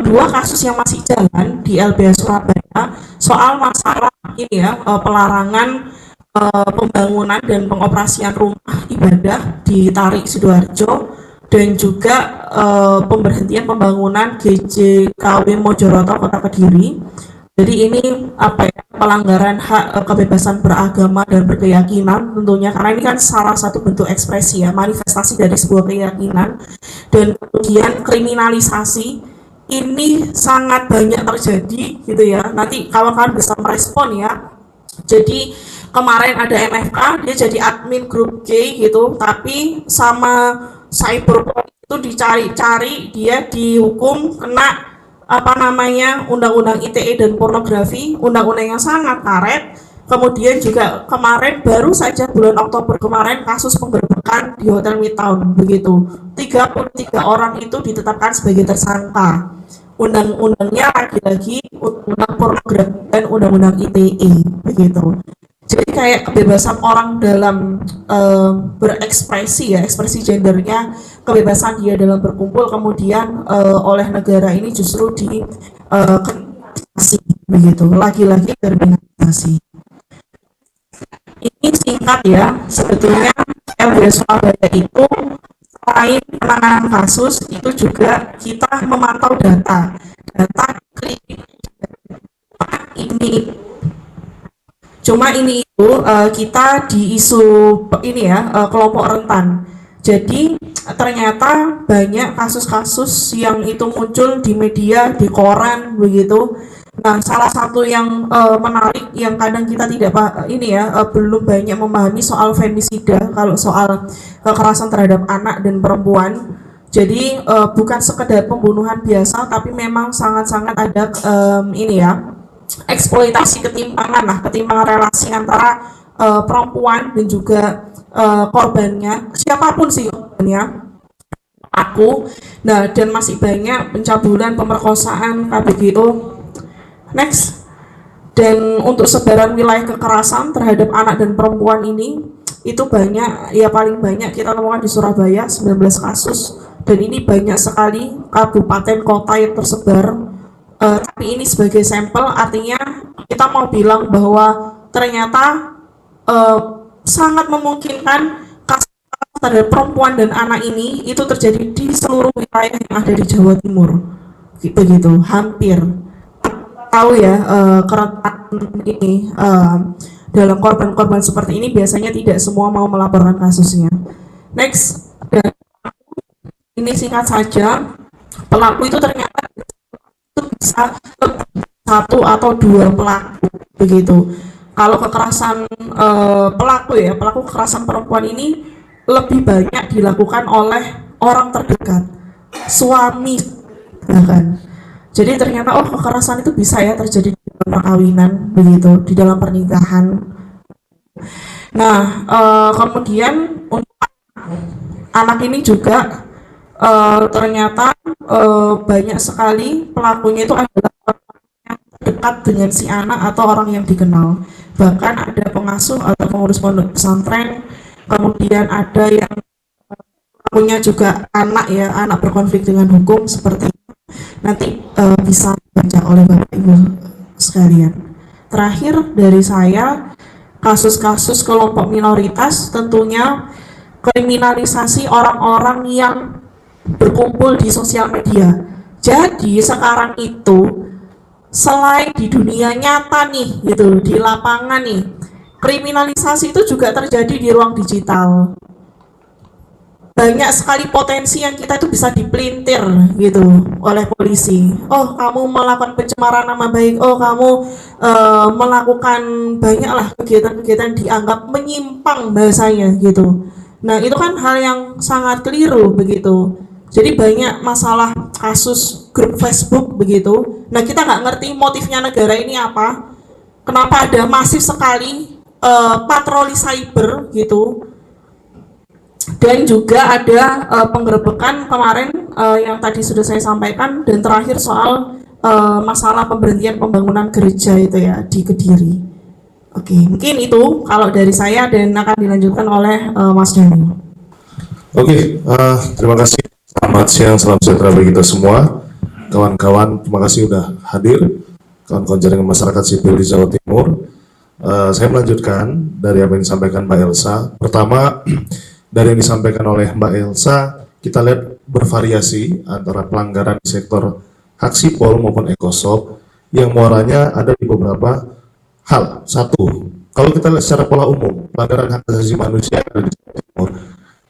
dua kasus yang masih jalan di LBH Surabaya soal masalah ini ya, pelarangan pembangunan dan pengoperasian rumah ibadah di Tarik Sidoarjo dan juga pemberhentian pembangunan GJKW Mojoroto Kota Kediri. Jadi ini apa ya, pelanggaran hak kebebasan beragama dan berkeyakinan tentunya, karena ini kan salah satu bentuk ekspresi ya, manifestasi dari sebuah keyakinan. Dan kemudian kriminalisasi ini sangat banyak terjadi gitu ya. Nanti kawan-kawan bisa merespon ya. Jadi kemarin ada MFK, dia jadi admin grup G gitu, tapi sama cyberpunk itu dicari-cari, dia dihukum kena apa namanya, undang-undang ITE dan pornografi, undang-undang yang sangat karet. Kemudian juga kemarin baru saja bulan Oktober kemarin kasus penggerbekan di Hotel Midtown begitu. 33 orang itu ditetapkan sebagai tersangka. Undang-undangnya lagi-lagi undang pornografi dan undang-undang ITE begitu. Jadi kayak kebebasan orang dalam berekspresi ya, ekspresi gendernya, kebebasan dia dalam berkumpul kemudian oleh negara ini justru kriminalisasi begitu, lagi-lagi kriminalisasi. Ini singkat ya, sebetulnya LBH Surabaya itu selain penanganan kasus itu juga kita memantau data ini. Cuma ini itu kita di isu ini ya, kelompok rentan. Jadi ternyata banyak kasus-kasus yang itu muncul di media, di koran begitu. Nah, salah satu yang menarik yang kadang kita tidak ini ya, belum banyak memahami soal femisida, kalau soal kekerasan terhadap anak dan perempuan. Jadi bukan sekedar pembunuhan biasa, tapi memang sangat-sangat ada ini ya, eksploitasi ketimpangan relasi antara perempuan dan juga korbannya, siapapun sih korbannya, aku. Nah, dan masih banyak pencabulan, pemerkosaan, KBGO. Next. Dan untuk sebaran wilayah kekerasan terhadap anak dan perempuan ini itu banyak ya, paling banyak kita temukan di Surabaya 19 kasus, dan ini banyak sekali kabupaten kota yang tersebar. Tapi ini sebagai sampel, artinya kita mau bilang bahwa ternyata sangat memungkinkan kasus terhadap perempuan dan anak ini itu terjadi di seluruh wilayah yang ada di Jawa Timur begitu, hampir. Tahu ya, kerentanan ini dalam korban-korban seperti ini biasanya tidak semua mau melaporkan kasusnya. Next, dan ini singkat saja, pelaku itu ternyata itu bisa satu atau dua pelaku begitu. Kalau kekerasan pelaku kekerasan perempuan ini lebih banyak dilakukan oleh orang terdekat, suami bahkan. Jadi ternyata kekerasan itu bisa ya terjadi di dalam perkawinan begitu, di dalam pernikahan. Nah, kemudian untuk anak ini juga ternyata banyak sekali pelakunya itu adalah orang yang dekat dengan si anak atau orang yang dikenal. Bahkan ada pengasuh atau pengurus pondok pesantren, kemudian ada yang pelakunya juga anak ya, anak berkonflik dengan hukum seperti itu. Nanti bisa baca oleh Bapak Ibu sekalian. Terakhir dari saya, kasus-kasus kelompok minoritas tentunya kriminalisasi orang-orang yang berkumpul di sosial media. Jadi sekarang itu selain di dunia nyata nih gitu, di lapangan nih, kriminalisasi itu juga terjadi di ruang digital. Banyak sekali potensi yang kita itu bisa dipelintir gitu oleh polisi. Oh, kamu melakukan pencemaran nama baik, oh kamu melakukan banyaklah kegiatan-kegiatan dianggap menyimpang bahasanya gitu. Nah, itu kan hal yang sangat keliru begitu. Jadi banyak masalah kasus grup Facebook begitu. Nah, kita nggak ngerti motifnya negara ini apa. Kenapa ada masif sekali patroli cyber gitu. Dan juga ada penggerebekan kemarin yang tadi sudah saya sampaikan, dan terakhir soal masalah pemberhentian pembangunan gereja itu ya di Kediri. Oke, mungkin itu kalau dari saya dan akan dilanjutkan oleh Mas Daniel. Oke, terima kasih. Selamat siang, salam sejahtera bagi kita semua. Kawan-kawan, terima kasih sudah hadir. Kawan-kawan jaringan masyarakat sipil di Jawa Timur. Saya melanjutkan dari apa yang disampaikan Mbak Elsa. Pertama, dari yang disampaikan oleh Mbak Elsa, kita lihat bervariasi antara pelanggaran di sektor hak sipol maupun ekosop yang muaranya ada di beberapa hal. Satu, kalau kita lihat secara pola umum, pelanggaran hak asasi manusia yang ada di Jawa Timur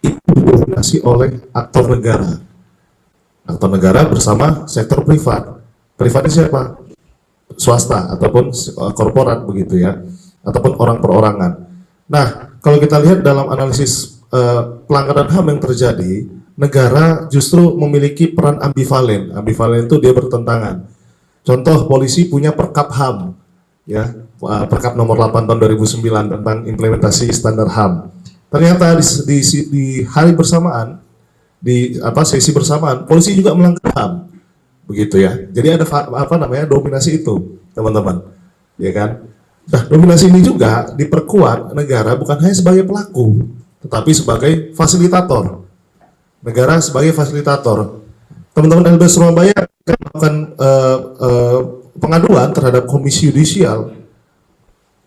itu didominasi oleh aktor negara. Aktor negara bersama sektor privat. Privatnya siapa? Swasta ataupun korporat begitu ya, ataupun orang perorangan. Nah, kalau kita lihat dalam analisis pelanggaran HAM yang terjadi, negara justru memiliki peran ambivalen. Ambivalen itu dia bertentangan. Contoh, polisi punya Perkap HAM, ya, Perkap nomor 8 tahun 2009 tentang implementasi standar HAM. Ternyata di hari bersamaan, di sesi bersamaan, polisi juga melanggar HAM, begitu ya. Jadi ada dominasi itu, teman-teman, ya kan? Nah, dominasi ini juga diperkuat negara bukan hanya sebagai pelaku, tetapi sebagai fasilitator. Negara sebagai fasilitator. Teman-teman LBS Surabaya akan melakukan pengaduan terhadap Komisi Yudisial.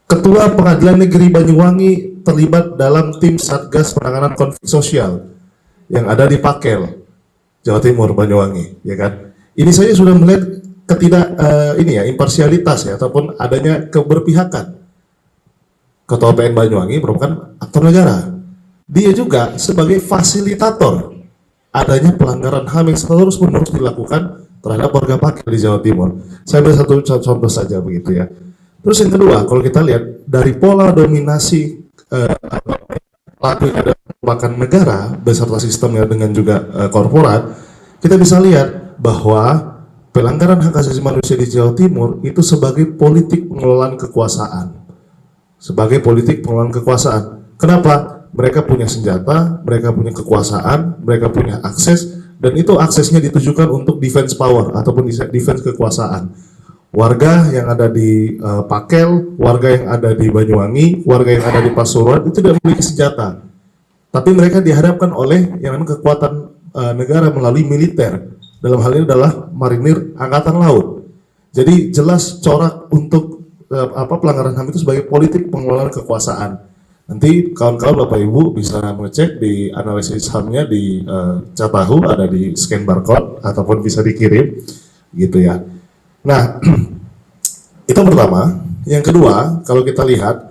Ketua Pengadilan Negeri Banyuwangi terlibat dalam tim Satgas Penanganan Konflik Sosial yang ada di Pakel, Jawa Timur, Banyuwangi, ya kan? Ini saja sudah melihat imparsialitas ya, ataupun adanya keberpihakan. Ketua PN Banyuwangi merupakan aktor negara. Dia juga sebagai fasilitator adanya pelanggaran HAM yang terus-menerus dilakukan terhadap warga Pakel di Jawa Timur. Saya beri satu contoh saja begitu ya. Terus yang kedua, kalau kita lihat dari pola dominasi pelaku yang ada merupakan negara beserta sistemnya dengan juga korporat, kita bisa lihat bahwa pelanggaran hak asasi manusia di Jawa Timur itu sebagai politik pengelolaan kekuasaan. Sebagai politik pengelolaan kekuasaan. Kenapa? Mereka punya senjata, mereka punya kekuasaan, mereka punya akses, dan itu aksesnya ditujukan untuk defense power ataupun defense kekuasaan. Warga yang ada di Pakel, warga yang ada di Banyuwangi, warga yang ada di Pasuruan itu tidak memiliki senjata, tapi mereka dihadapkan oleh yang namanya kekuatan negara melalui militer. Dalam hal ini adalah Marinir Angkatan Laut. Jadi jelas corak untuk pelanggaran HAM itu sebagai politik pengelolaan kekuasaan. Nanti kawan-kawan Bapak Ibu bisa mengecek di analisis HAM-nya di Catahu, ada di scan barcode ataupun bisa dikirim gitu ya. Nah, itu pertama. Yang kedua, kalau kita lihat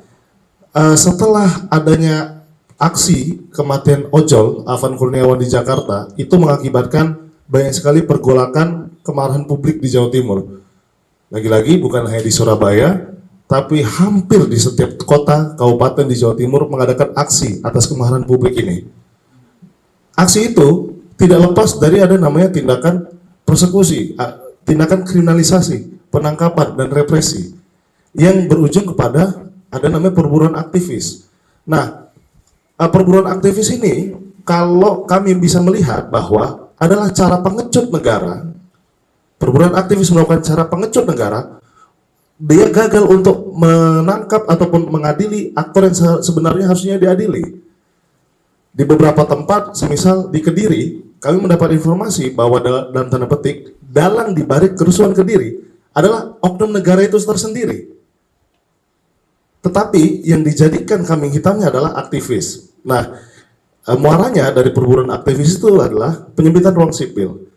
setelah adanya aksi kematian ojol Afan Kurniawan di Jakarta, itu mengakibatkan banyak sekali pergolakan kemarahan publik di Jawa Timur. Lagi-lagi bukan hanya di Surabaya, tapi hampir di setiap kota, kabupaten di Jawa Timur mengadakan aksi atas kemarahan publik ini. Aksi itu tidak lepas dari ada namanya tindakan persekusi, tindakan kriminalisasi, penangkapan, dan represi yang berujung kepada ada namanya perburuan aktivis. Nah, perburuan aktivis ini kalau kami bisa melihat bahwa adalah cara pengecut negara, perburuan aktivis melakukan cara pengecut negara, dia gagal untuk menangkap ataupun mengadili aktor yang sebenarnya harusnya diadili. Di beberapa tempat, semisal di Kediri, kami mendapat informasi bahwa dalam tanda petik, dalang dibalik kerusuhan Kediri adalah oknum negara itu tersendiri. Tetapi yang dijadikan kambing hitamnya adalah aktivis. Nah, muaranya dari perburuan aktivis itu adalah penyempitan ruang sipil.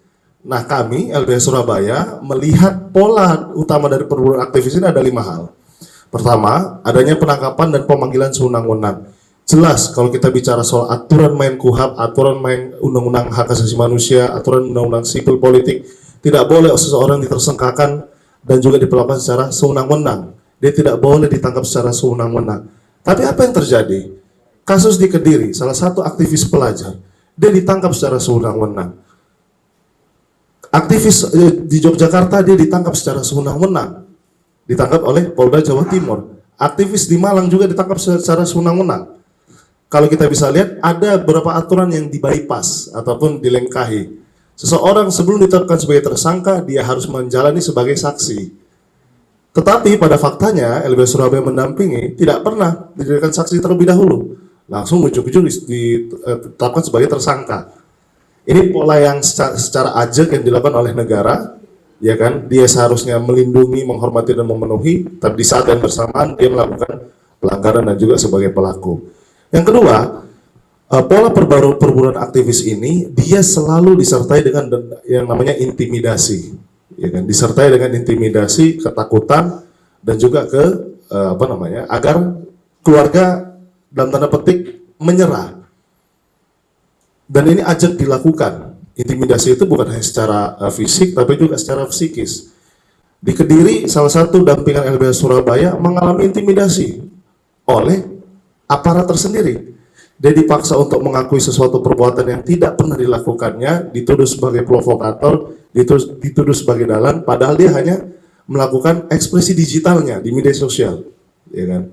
Nah, kami LBH Surabaya melihat pola utama dari perburuan aktivis ini ada 5 hal. Pertama, adanya penangkapan dan pemanggilan sewenang-wenang. Jelas kalau kita bicara soal aturan main KUHP, aturan main undang-undang hak asasi manusia, aturan undang-undang sipil politik, tidak boleh seseorang ditersangkakan dan juga diperlakukan secara sewenang-wenang. Dia tidak boleh ditangkap secara sewenang-wenang. Tapi apa yang terjadi? Kasus di Kediri, salah satu aktivis pelajar, dia ditangkap secara sewenang-wenang. Aktivis di Yogyakarta, dia ditangkap secara sewenang-wenang. Ditangkap oleh Polda Jawa Timur. Aktivis di Malang juga ditangkap secara sewenang-wenang. Kalau kita bisa lihat, ada beberapa aturan yang di-bypass ataupun dilengkahi. Seseorang sebelum ditetapkan sebagai tersangka, dia harus menjalani sebagai saksi. Tetapi pada faktanya, LBH Surabaya mendampingi, tidak pernah dijadikan saksi terlebih dahulu. Langsung ujuk-ujuk ditetapkan sebagai tersangka. Ini pola yang secara ajak yang dilakukan oleh negara, ya kan? Dia seharusnya melindungi, menghormati, dan memenuhi, tapi di saat yang bersamaan, dia melakukan pelanggaran dan juga sebagai pelaku. Yang kedua, pola perburuan aktivis ini dia selalu disertai dengan yang namanya intimidasi, ya kan? Disertai dengan intimidasi, ketakutan, dan juga agar keluarga dalam tanda petik menyerah. Dan ini ajak dilakukan. Intimidasi itu bukan hanya secara fisik, tapi juga secara psikis. Di Kediri, salah satu dampingan LBH Surabaya mengalami intimidasi oleh aparat tersendiri. Dia dipaksa untuk mengakui sesuatu perbuatan yang tidak pernah dilakukannya, dituduh sebagai provokator, dituduh sebagai dalang, padahal dia hanya melakukan ekspresi digitalnya di media sosial, ya kan?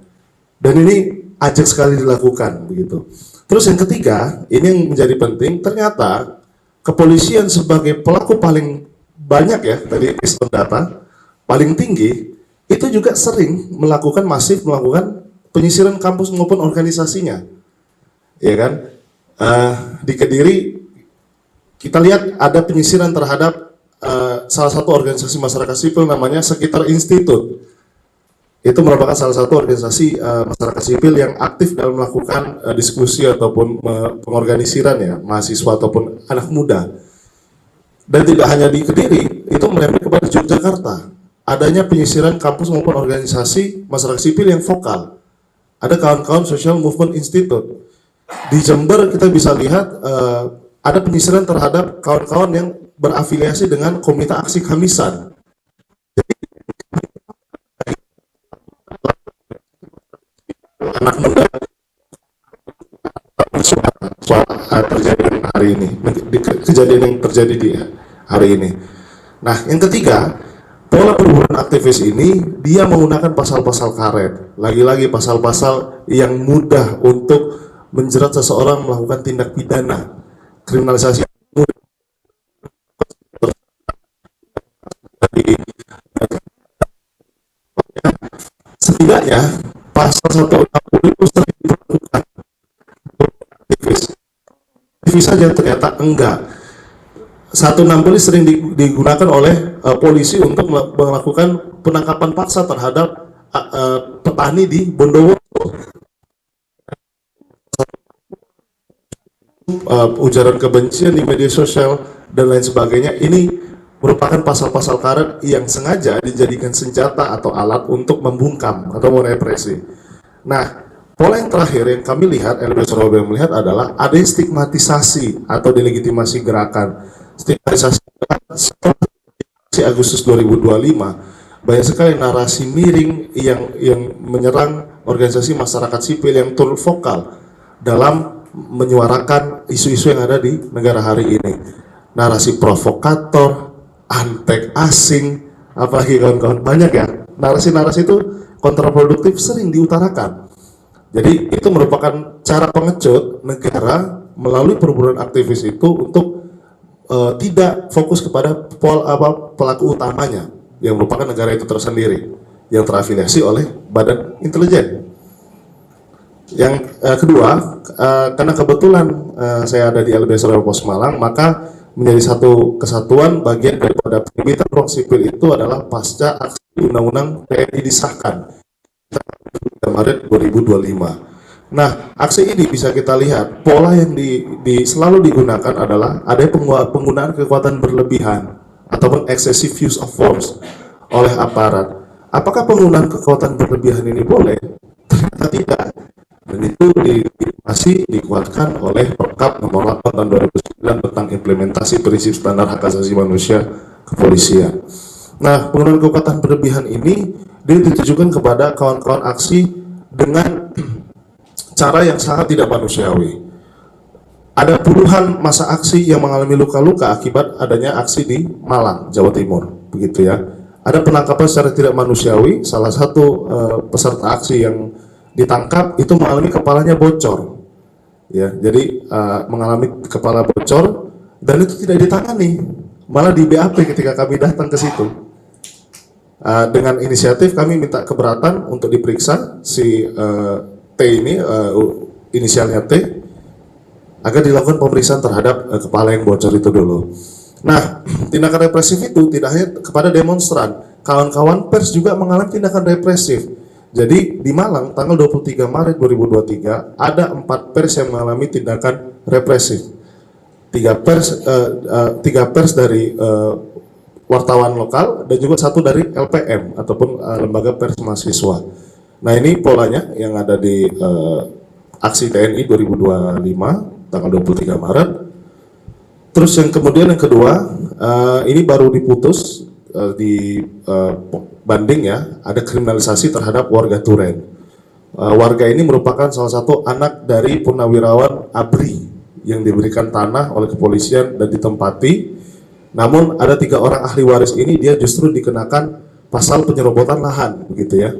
Dan ini ajak sekali dilakukan, begitu. Terus yang ketiga, ini yang menjadi penting, ternyata kepolisian sebagai pelaku paling banyak ya, tadi sistem data, paling tinggi, itu juga sering melakukan penyisiran kampus maupun organisasinya, ya kan? Di Kediri kita lihat ada penyisiran terhadap salah satu organisasi masyarakat sipil namanya Sekitar Institute. Itu merupakan salah satu organisasi masyarakat sipil yang aktif dalam melakukan diskusi ataupun pengorganisiran ya mahasiswa ataupun anak muda. Dan tidak hanya di Kediri, itu merembet kepada Yogyakarta. Adanya penyisiran kampus maupun organisasi masyarakat sipil yang vokal. Ada kawan-kawan Social Movement Institute. Di Jember kita bisa lihat ada penyisiran terhadap kawan-kawan yang berafiliasi dengan Komite Aksi Kamisan. Anak muda soal terjadi hari ini, kejadian yang terjadi di hari ini. Nah, yang ketiga, pola perburuan aktivis ini dia menggunakan pasal-pasal karet, lagi-lagi pasal-pasal yang mudah untuk menjerat seseorang melakukan tindak pidana, kriminalisasi. Setidaknya pasal 160 itu sering diperlakukan aktivis saja, ternyata enggak. 160 sering digunakan oleh polisi untuk melakukan penangkapan paksa terhadap petani di Bondowoso. Ujaran kebencian di media sosial dan lain sebagainya, ini merupakan pasal-pasal karet yang sengaja dijadikan senjata atau alat untuk membungkam atau merepresi. Nah, pola yang terakhir yang kami lihat, LBH Surabaya melihat adalah ada stigmatisasi atau delegitimasi gerakan. Stigmatisasi Agustus 2025, banyak sekali narasi miring yang menyerang organisasi masyarakat sipil yang turut vokal dalam menyuarakan isu-isu yang ada di negara hari ini. Narasi provokator, antek asing, apalagi kawan-kawan, banyak ya. Narasi-narasi itu kontraproduktif sering diutarakan. Jadi itu merupakan cara pengecut negara melalui perburuan aktivis itu untuk tidak fokus kepada pelaku utamanya yang merupakan negara itu tersendiri yang terafiliasi oleh badan intelijen. Yang kedua, karena kebetulan saya ada di LBS Royal Pos Malang, maka menjadi satu kesatuan bagian daripada penerbitan ruang sipil itu adalah pasca aksi Undang-Undang TNI disahkan Maret 2025. Nah, aksi ini bisa kita lihat pola yang selalu digunakan adalah ada penggunaan kekuatan berlebihan ataupun excessive use of force oleh aparat. Apakah penggunaan kekuatan berlebihan ini boleh? Ternyata tidak. Dan itu masih dikuatkan oleh Perkap nomor 8 tahun 2009 tentang implementasi prinsip standar hak asasi manusia kepolisian. Nah, penggunaan kekuatan berlebihan ini ditujukan kepada kawan-kawan aksi dengan cara yang sangat tidak manusiawi. Ada puluhan masa aksi yang mengalami luka-luka akibat adanya aksi di Malang, Jawa Timur, begitu ya. Ada penangkapan secara tidak manusiawi. Salah satu peserta aksi yang ditangkap itu mengalami kepalanya bocor, ya. Jadi mengalami kepala bocor dan itu tidak ditangani, malah di BAP ketika kami datang ke situ. Dengan inisiatif kami minta keberatan untuk diperiksa si T ini, inisialnya T, agar dilakukan pemeriksaan terhadap kepala yang bocor itu dulu. Nah, tindakan represif itu tidak hanya kepada demonstran, kawan-kawan pers juga mengalami tindakan represif. Jadi di Malang tanggal 23 Maret 2023 ada 4 pers yang mengalami tindakan represif. 3 pers dari wartawan lokal dan juga 1 dari LPM ataupun lembaga pers mahasiswa. Nah, ini polanya yang ada di aksi TNI 2025 tanggal 23 Maret. Terus yang kedua, ini baru diputus di banding ya, ada kriminalisasi terhadap warga Turen. Warga ini merupakan salah satu anak dari purnawirawan ABRI yang diberikan tanah oleh kepolisian dan ditempati. Namun ada 3 orang ahli waris ini dia justru dikenakan pasal penyerobotan lahan, begitu ya,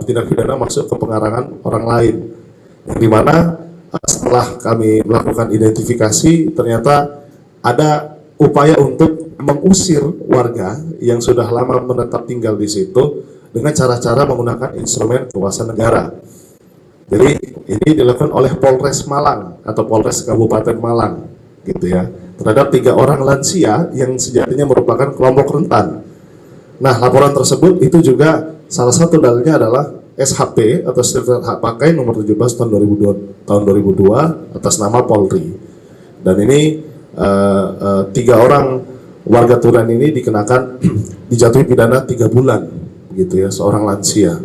tindak pidana masuk ke pengarangan orang lain. Yang dimana setelah kami melakukan identifikasi ternyata ada upaya untuk mengusir warga yang sudah lama menetap tinggal di situ dengan cara-cara menggunakan instrumen kekuasaan negara. Jadi ini dilakukan oleh Polres Malang atau Polres Kabupaten Malang, gitu ya, terhadap 3 orang lansia yang sejatinya merupakan kelompok rentan. Nah, laporan tersebut itu juga salah satu dalilnya adalah SHP atau sertifikat hak pakai nomor 17 tahun 2002 atas nama Polri. Dan ini 3 orang warga Turen ini dikenakan dijatuhi pidana 3 bulan, gitu ya, seorang lansia.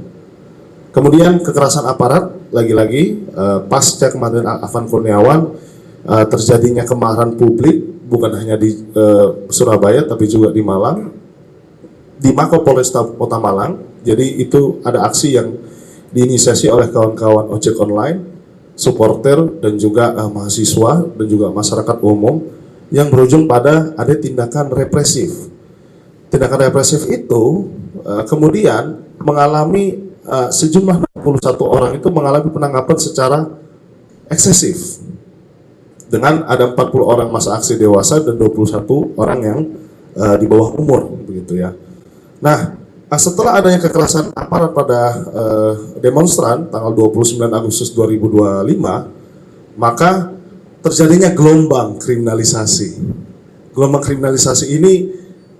Kemudian kekerasan aparat, lagi-lagi pasca kematian Afan Kurniawan terjadinya kemarahan publik bukan hanya di Surabaya tapi juga di Malang, di Mako Polresta Kota Malang. Jadi itu ada aksi yang diinisiasi oleh kawan-kawan ojek online, supporter dan juga mahasiswa dan juga masyarakat umum yang berujung pada ada tindakan represif. Tindakan represif itu kemudian mengalami sejumlah 61 orang itu mengalami penangkapan secara eksesif. Dengan ada 40 orang masa aksi dewasa dan 21 orang yang di bawah umur, begitu ya. Nah, setelah adanya kekerasan aparat pada demonstran tanggal 29 Agustus 2025, maka terjadinya gelombang kriminalisasi. Gelombang kriminalisasi ini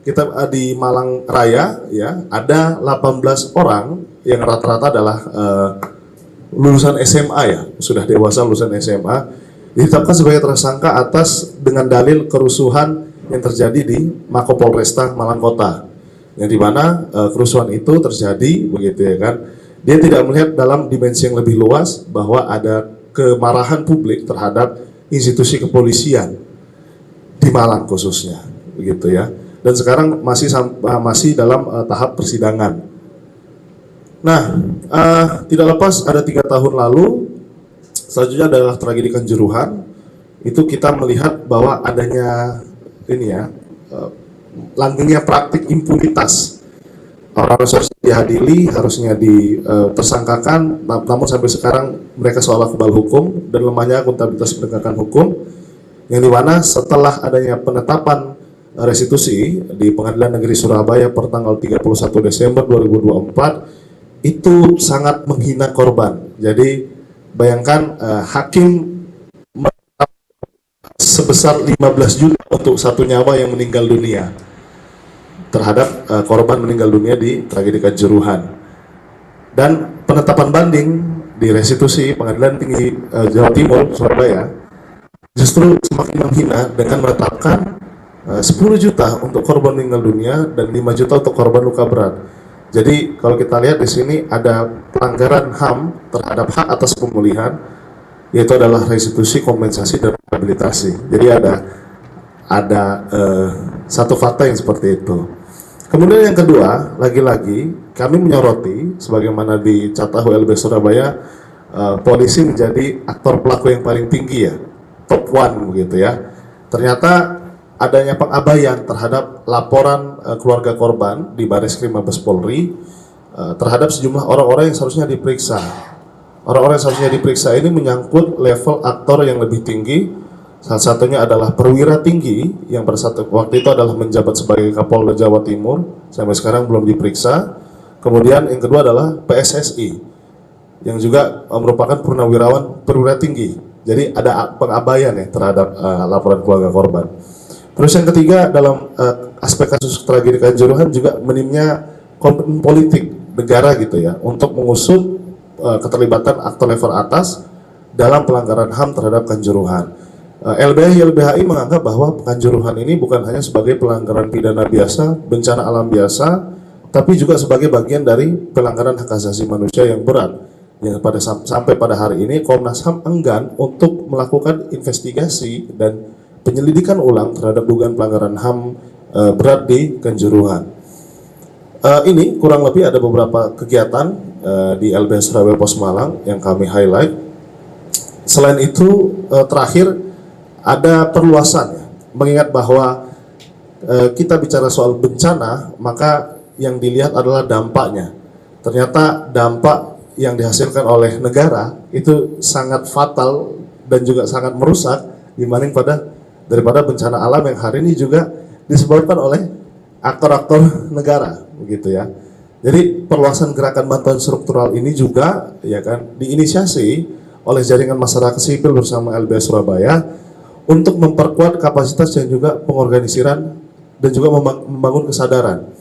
kita di Malang Raya ya, ada 18 orang yang rata-rata adalah lulusan SMA ya, sudah dewasa lulusan SMA, ditetapkan sebagai tersangka atas dengan dalil kerusuhan yang terjadi di Mako Polresta Malang Kota. Yang dimana kerusuhan itu terjadi, begitu ya kan, dia tidak melihat dalam dimensi yang lebih luas bahwa ada kemarahan publik terhadap institusi kepolisian di Malang khususnya, begitu ya. Dan sekarang masih dalam tahap persidangan. Nah, tidak lepas ada 3 tahun lalu, selanjutnya adalah tragedi Kanjuruhan. Itu kita melihat bahwa adanya ini ya, langgengnya praktik impunitas. Orang harusnya diadili, harusnya ditersangkakan, namun sampai sekarang mereka seolah kebal hukum dan lemahnya akuntabilitas penegakan hukum. yang dimana setelah adanya penetapan restitusi di Pengadilan Negeri Surabaya per tanggal 31 Desember 2024 itu sangat menghina korban. Jadi bayangkan hakim sebesar 15 juta untuk satu nyawa yang meninggal dunia terhadap korban meninggal dunia di tragedi Kanjuruhan. Dan penetapan banding di restitusi Pengadilan Tinggi Jawa Timur Surabaya justru semakin menghina dengan menetapkan 10 juta untuk korban meninggal dunia dan 5 juta untuk korban luka berat. Jadi kalau kita lihat di sini ada pelanggaran HAM terhadap hak atas pemulihan, yaitu adalah restitusi, kompensasi, dan rehabilitasi. Jadi ada satu fakta yang seperti itu. Kemudian yang kedua, lagi-lagi kami menyoroti, sebagaimana di Catahu LB Surabaya, polisi menjadi aktor pelaku yang paling tinggi ya, top one begitu ya. Ternyata adanya pengabaian terhadap laporan keluarga korban di Bareskrim Mabes Polri terhadap sejumlah orang-orang yang seharusnya diperiksa. Orang-orang yang seharusnya diperiksa ini menyangkut level aktor yang lebih tinggi. Salah satunya adalah perwira tinggi yang pada waktu itu adalah menjabat sebagai Kapolda Jawa Timur, sampai sekarang belum diperiksa. Kemudian yang kedua adalah PSSI yang juga merupakan purnawirawan perwira tinggi. Jadi ada pengabaian ya terhadap laporan keluarga korban. Terus yang ketiga dalam aspek kasus tragedi Kanjuruhan juga minimnya komitmen politik negara gitu ya untuk mengusut keterlibatan aktor level atas dalam pelanggaran HAM terhadap Kanjuruhan. LBHI menganggap bahwa Kanjuruhan ini bukan hanya sebagai pelanggaran pidana biasa, bencana alam biasa, tapi juga sebagai bagian dari pelanggaran hak asasi manusia yang berat. Yang sampai pada hari ini Komnas HAM enggan untuk melakukan investigasi dan penyelidikan ulang terhadap dugaan pelanggaran HAM berat di Kanjuruhan. Ini kurang lebih ada beberapa kegiatan di LBH Surabaya Pos Malang yang kami highlight. Selain itu terakhir ada perluasan ya, mengingat bahwa kita bicara soal bencana, maka yang dilihat adalah dampaknya. Ternyata dampak yang dihasilkan oleh negara itu sangat fatal dan juga sangat merusak dibanding daripada bencana alam yang hari ini juga disebabkan oleh aktor-aktor negara, begitu ya. Jadi perluasan gerakan bantuan struktural ini juga ya kan diinisiasi oleh jaringan masyarakat sipil bersama LBH Surabaya untuk memperkuat kapasitas dan juga pengorganisiran dan juga membangun kesadaran.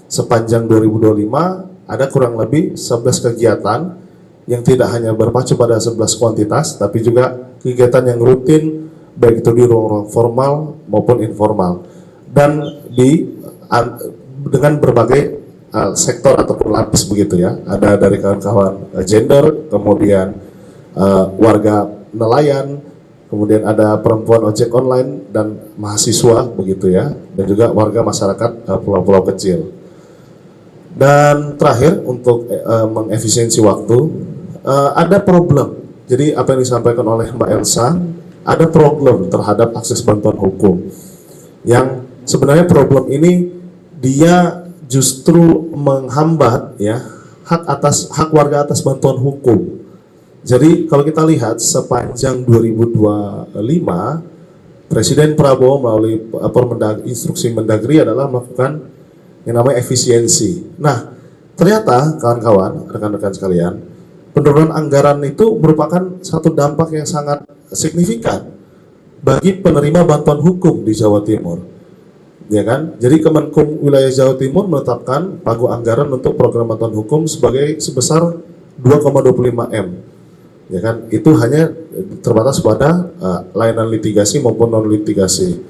Sepanjang 2025 ada kurang lebih 11 kegiatan yang tidak hanya berpacu pada 11 kuantitas, tapi juga kegiatan yang rutin baik itu di ruang-ruang formal maupun informal dan dengan berbagai sektor ataupun lapis begitu ya. Ada dari kawan-kawan gender, kemudian warga nelayan, kemudian ada perempuan ojek online dan mahasiswa begitu ya, dan juga warga masyarakat pulau-pulau kecil. Dan terakhir untuk mengefisiensi waktu, ada problem. Jadi apa yang disampaikan oleh Mbak Elsa, ada problem terhadap akses bantuan hukum. Yang sebenarnya problem ini dia justru menghambat ya hak warga atas bantuan hukum. Jadi kalau kita lihat sepanjang 2025 Presiden Prabowo melalui instruksi Mendagri adalah melakukan yang namanya efisiensi. Nah, ternyata kawan-kawan, rekan-rekan sekalian, penurunan anggaran itu merupakan satu dampak yang sangat signifikan bagi penerima bantuan hukum di Jawa Timur. Ya kan? Jadi Kemenkum Wilayah Jawa Timur menetapkan pagu anggaran untuk program bantuan hukum sebesar 2,25 M. Ya kan, itu hanya terbatas pada layanan litigasi maupun non litigasi.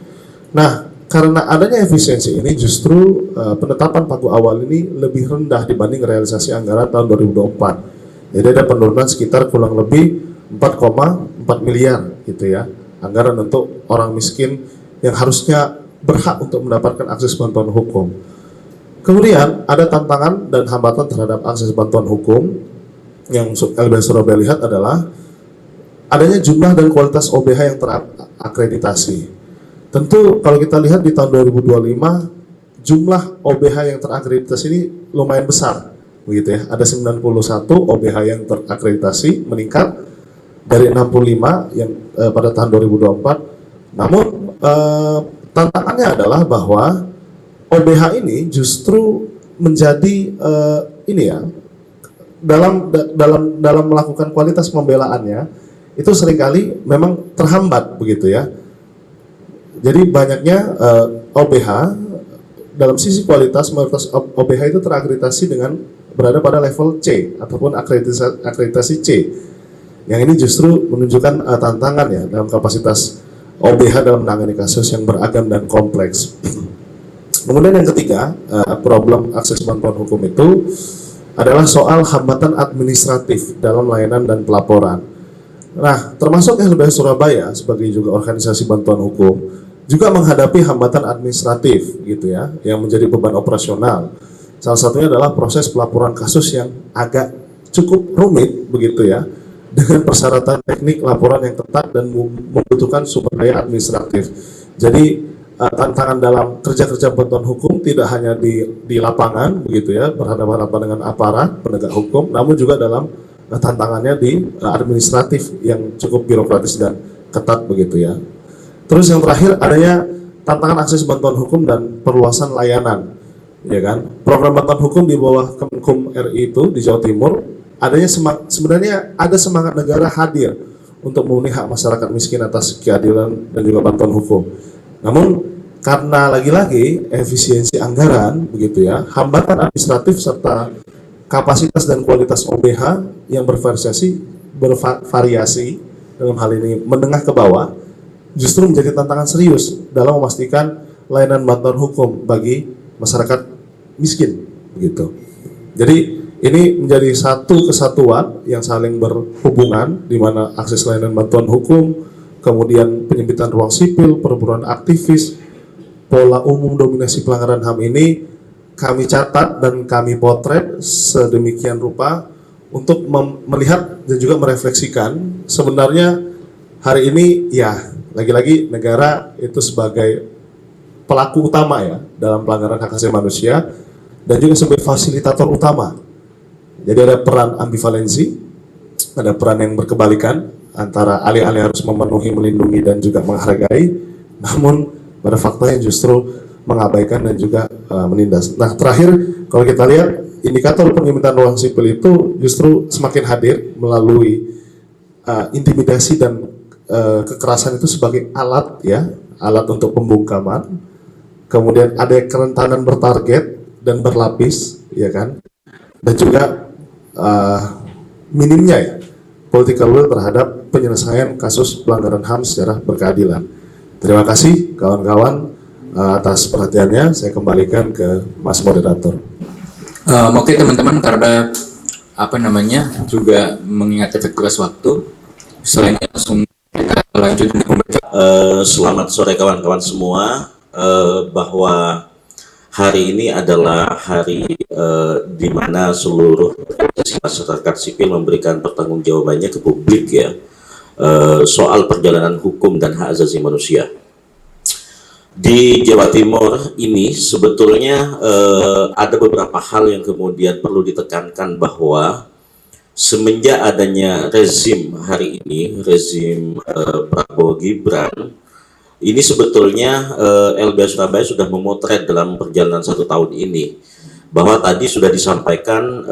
Nah, karena adanya efisiensi ini justru penetapan pagu awal ini lebih rendah dibanding realisasi anggaran tahun 2024. Jadi ada penurunan sekitar kurang lebih 4,4 miliar gitu ya, anggaran untuk orang miskin yang harusnya berhak untuk mendapatkan akses bantuan hukum. Kemudian ada tantangan dan hambatan terhadap akses bantuan hukum. Yang LBH Surabaya lihat adalah adanya jumlah dan kualitas OBH yang terakreditasi. Tentu kalau kita lihat di tahun 2025 jumlah OBH yang terakreditasi ini lumayan besar, begitu ya. Ada 91 OBH yang terakreditasi meningkat dari 65 yang pada tahun 2024 Namun tantangannya adalah bahwa OBH ini justru menjadi ini ya, dalam melakukan kualitas pembelaannya itu seringkali memang terhambat begitu ya. Jadi banyaknya OBH dalam sisi kualitas OBH itu terakreditasi dengan berada pada level C ataupun akreditasi C. Yang ini justru menunjukkan tantangan ya dalam kapasitas OBH dalam menangani kasus yang beragam dan kompleks. Kemudian yang ketiga, problem akses bantuan hukum itu adalah soal hambatan administratif dalam layanan dan pelaporan. Nah, termasuk LBH Surabaya sebagai juga organisasi bantuan hukum juga menghadapi hambatan administratif gitu ya, yang menjadi beban operasional. Salah satunya adalah proses pelaporan kasus yang agak cukup rumit begitu ya, dengan persyaratan teknik laporan yang ketat dan membutuhkan sumber daya administratif. Jadi tantangan dalam kerja-kerja bantuan hukum tidak hanya di lapangan begitu ya, berhadapan-hadapan dengan aparat penegak hukum, namun juga dalam tantangannya di administratif yang cukup birokratis dan ketat begitu ya. Terus yang terakhir adanya tantangan akses bantuan hukum dan perluasan layanan, ya kan? Program bantuan hukum di bawah Kemenkum RI itu di Jawa Timur adanya sebenarnya ada semangat negara hadir untuk memenuhi hak masyarakat miskin atas keadilan dan juga bantuan hukum. Namun karena lagi-lagi efisiensi anggaran begitu ya, hambatan administratif serta kapasitas dan kualitas OBH yang bervariasi dalam hal ini menengah ke bawah justru menjadi tantangan serius dalam memastikan layanan bantuan hukum bagi masyarakat miskin begitu. Jadi ini menjadi satu kesatuan yang saling berhubungan di mana akses layanan bantuan hukum, kemudian penyempitan ruang sipil, perburuan aktivis, pola umum dominasi pelanggaran HAM ini kami catat dan kami potret sedemikian rupa untuk melihat dan juga merefleksikan sebenarnya hari ini ya lagi-lagi negara itu sebagai pelaku utama ya dalam pelanggaran hak asasi manusia dan juga sebagai fasilitator utama. Jadi ada peran ambivalensi, ada peran yang berkebalikan antara alih-alih harus memenuhi, melindungi dan juga menghargai, namun pada faktanya justru mengabaikan dan juga menindas. Nah terakhir kalau kita lihat indikator penyempitan ruang sipil itu justru semakin hadir melalui intimidasi dan kekerasan itu sebagai alat ya, alat untuk pembungkaman. Kemudian ada kerentanan bertarget dan berlapis, ya kan? Dan juga minimnya ya political will terhadap penyelesaian kasus pelanggaran HAM secara berkeadilan. Terima kasih kawan-kawan atas perhatiannya. Saya kembalikan ke Mas Moderator. Oke teman-teman, karena juga mengingat efektivitas waktu, selain langsung kita lanjut dengan membaca. Selamat sore kawan-kawan semua, bahwa hari ini adalah hari di mana seluruh masyarakat sipil memberikan pertanggungjawabannya ke publik ya, soal perjalanan hukum dan hak asasi manusia. Di Jawa Timur ini sebetulnya ada beberapa hal yang kemudian perlu ditekankan bahwa semenjak adanya rezim hari ini, rezim Prabowo Gibran, ini sebetulnya LBH Surabaya sudah memotret dalam perjalanan 1 tahun ini, bahwa tadi sudah disampaikan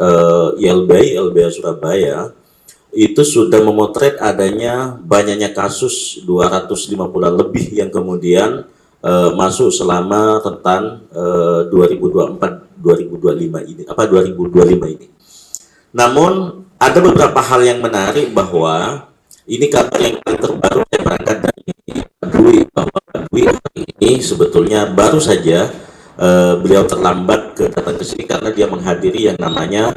LBH Surabaya itu sudah memotret adanya banyaknya kasus 250 lebih yang kemudian masuk selama rentan 2024-2025 ini. Namun ada beberapa hal yang menarik bahwa ini kabar yang terbaru yang berangkat dari bahwa Dwi hari ini sebetulnya baru saja beliau terlambat datang ke sini karena dia menghadiri yang namanya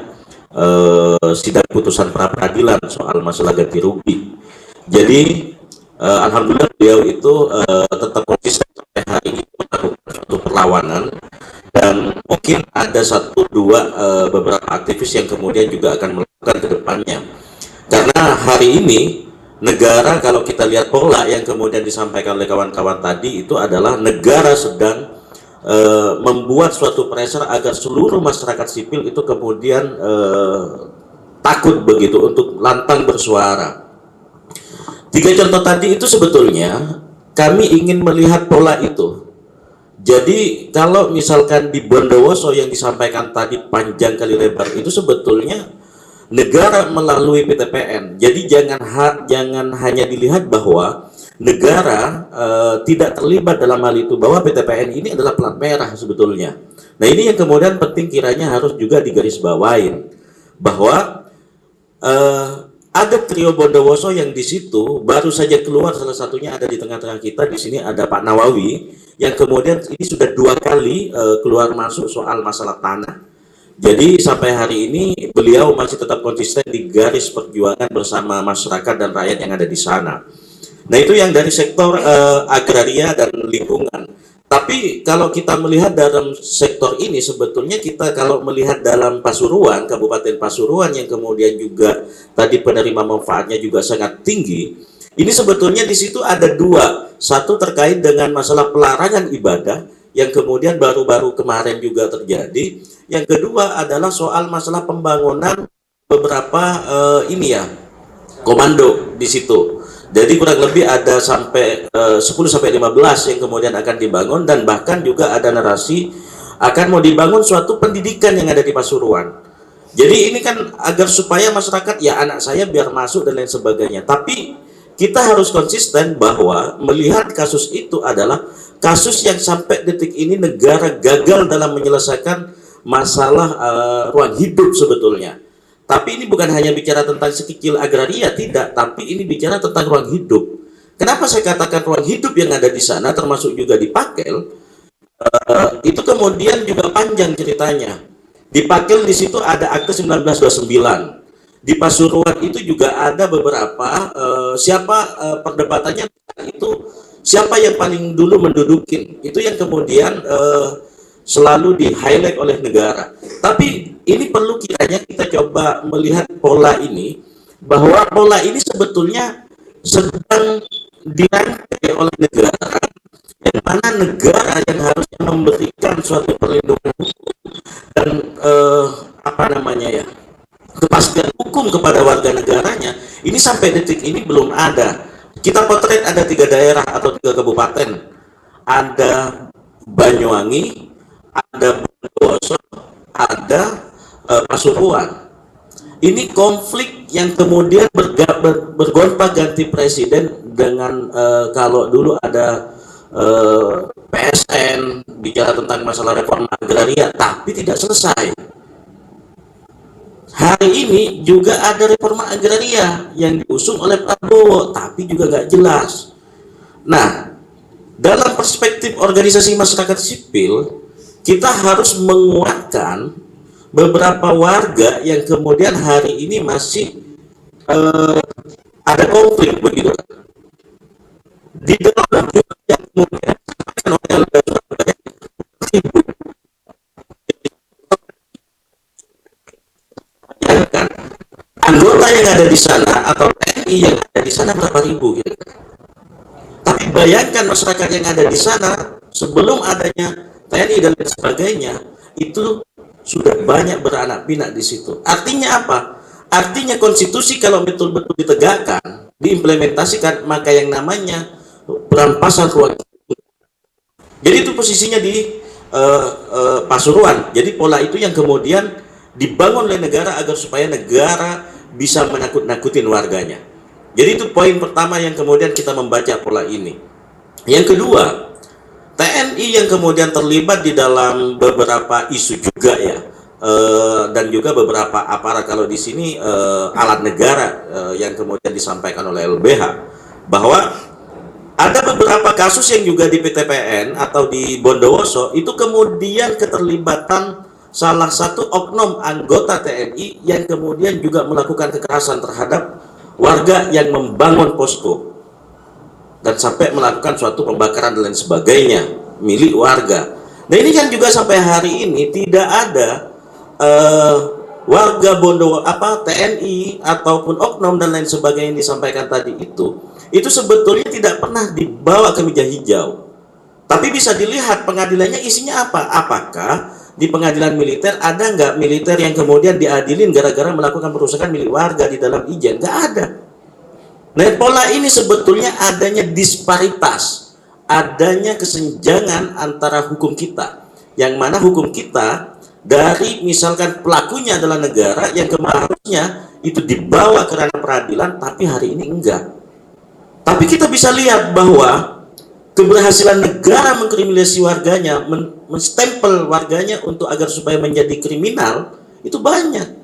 sidang putusan pra peradilan soal masalah ganti rugi. Jadi alhamdulillah beliau itu tetap konsisten sampai hari ini melakukan suatu perlawanan, dan mungkin ada 1-2 beberapa aktivis yang kemudian juga akan melakukan ke depannya. Karena hari ini negara, kalau kita lihat pola yang kemudian disampaikan oleh kawan-kawan tadi, itu adalah negara sedang membuat suatu pressure agar seluruh masyarakat sipil itu kemudian takut begitu untuk lantang bersuara. 3 contoh tadi itu sebetulnya kami ingin melihat pola itu. Jadi kalau misalkan di Bondowoso yang disampaikan tadi panjang kali lebar itu sebetulnya negara melalui PTPN. Jadi jangan hanya dilihat bahwa negara tidak terlibat dalam hal itu, bahwa PTPN ini adalah plat merah sebetulnya. Nah ini yang kemudian penting kiranya harus juga digarisbawain bahwa ada trio Bondowoso yang di situ baru saja keluar, salah satunya ada di tengah-tengah kita di sini ada Pak Nawawi yang kemudian ini sudah 2 kali keluar masuk soal masalah tanah. Jadi sampai hari ini beliau masih tetap konsisten di garis perjuangan bersama masyarakat dan rakyat yang ada di sana. Nah itu yang dari sektor agraria dan lingkungan. Tapi kalau kita melihat dalam sektor ini sebetulnya kita kalau melihat dalam Pasuruan, Kabupaten Pasuruan yang kemudian juga tadi penerima manfaatnya juga sangat tinggi. Ini sebetulnya di situ ada 2. Satu terkait dengan masalah pelarangan ibadah yang kemudian baru-baru kemarin juga terjadi. Yang kedua adalah soal masalah pembangunan beberapa komando di situ. Jadi kurang lebih ada sampai 10-15 yang kemudian akan dibangun, dan bahkan juga ada narasi akan mau dibangun suatu pendidikan yang ada di Pasuruan. Jadi ini kan agar supaya masyarakat, ya anak saya biar masuk dan lain sebagainya. Tapi kita harus konsisten bahwa melihat kasus itu adalah kasus yang sampai detik ini negara gagal dalam menyelesaikan masalah ruang hidup sebetulnya. Tapi ini bukan hanya bicara tentang sekecil agraria, tidak, tapi ini bicara tentang ruang hidup. Kenapa saya katakan ruang hidup yang ada di sana, termasuk juga di Pakel, itu kemudian juga panjang ceritanya. Di Pakel di situ ada Akte 1929. Di Pasuruan itu juga ada beberapa perdebatannya itu siapa yang paling dulu mendudukin. Itu yang kemudian selalu di-highlight oleh negara. Tapi ini perlu kiranya kita coba melihat pola ini, bahwa pola ini sebetulnya sedang dirangkai oleh negara, yang mana negara yang harusnya memberikan suatu perlindungan hukum dan kepastian hukum kepada warga negaranya, ini sampai detik ini belum ada. Kita potret ada 3 daerah atau 3 kabupaten, ada Banyuwangi, ada Bondowoso, ada Pasuruan. Ini konflik yang kemudian bergonta-ganti presiden dengan kalau dulu ada PSN bicara tentang masalah reforma agraria, tapi tidak selesai. Hari ini juga ada reforma agraria yang diusung oleh Prabowo, tapi juga nggak jelas. Nah, dalam perspektif organisasi masyarakat sipil, kita harus menguatkan beberapa warga yang kemudian hari ini masih ada konflik begitu di dalam juga yang kemudian bayangkan anggota yang ada di sana atau TNI yang ada di sana berapa ribu gitu. Tapi bayangkan masyarakat yang ada di sana sebelum adanya TNI dan lain sebagainya itu sudah banyak beranak pinak di situ. Artinya apa? Artinya konstitusi kalau betul-betul ditegakkan, diimplementasikan, maka yang namanya perampasan ruang. Jadi itu posisinya di Pasuruan. Jadi pola itu yang kemudian dibangun oleh negara agar supaya negara bisa menakut-nakutin warganya. Jadi itu poin pertama yang kemudian kita membaca pola ini. Yang kedua, TNI yang kemudian terlibat di dalam beberapa isu juga ya, dan juga beberapa aparat, kalau di sini alat negara yang kemudian disampaikan oleh LBH, bahwa ada beberapa kasus yang juga di PTPN atau di Bondowoso itu kemudian keterlibatan salah satu oknum anggota TNI yang kemudian juga melakukan kekerasan terhadap warga yang membangun posko dan sampai melakukan suatu pembakaran dan lain sebagainya milik warga. Nah ini kan juga sampai hari ini tidak ada warga TNI ataupun oknum dan lain sebagainya yang disampaikan tadi itu sebetulnya tidak pernah dibawa ke meja hijau. Tapi bisa dilihat pengadilannya isinya apa? Apakah di pengadilan militer ada nggak militer yang kemudian diadilin gara-gara melakukan perusakan milik warga di dalam ijen? Nggak ada. Nah pola ini sebetulnya adanya disparitas adanya kesenjangan antara hukum kita, yang mana hukum kita dari misalkan pelakunya adalah negara yang harusnya itu dibawa ke ranah peradilan, tapi hari ini enggak. Tapi kita bisa lihat bahwa keberhasilan negara mengkriminalisasi warganya, menstempel warganya untuk agar supaya menjadi kriminal, itu banyak.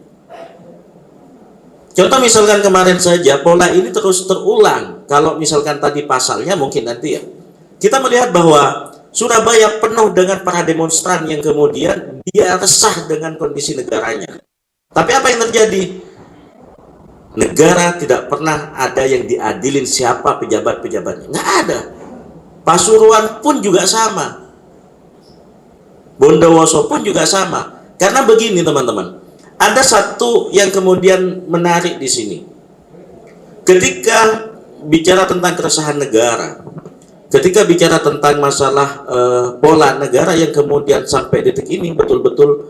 Contoh misalkan kemarin saja, pola ini terus terulang. Kalau misalkan tadi pasalnya mungkin nanti ya, kita melihat bahwa Surabaya penuh dengan para demonstran yang kemudian dia resah dengan kondisi negaranya. Tapi apa yang terjadi? Negara tidak pernah ada yang diadilin siapa pejabat-pejabatnya. Nggak ada. Pasuruan pun juga sama. Bondowoso pun juga sama. Karena begini teman-teman, ada satu yang kemudian menarik di sini. Ketika bicara tentang keresahan negara, ketika bicara tentang masalah pola negara yang kemudian sampai detik ini betul-betul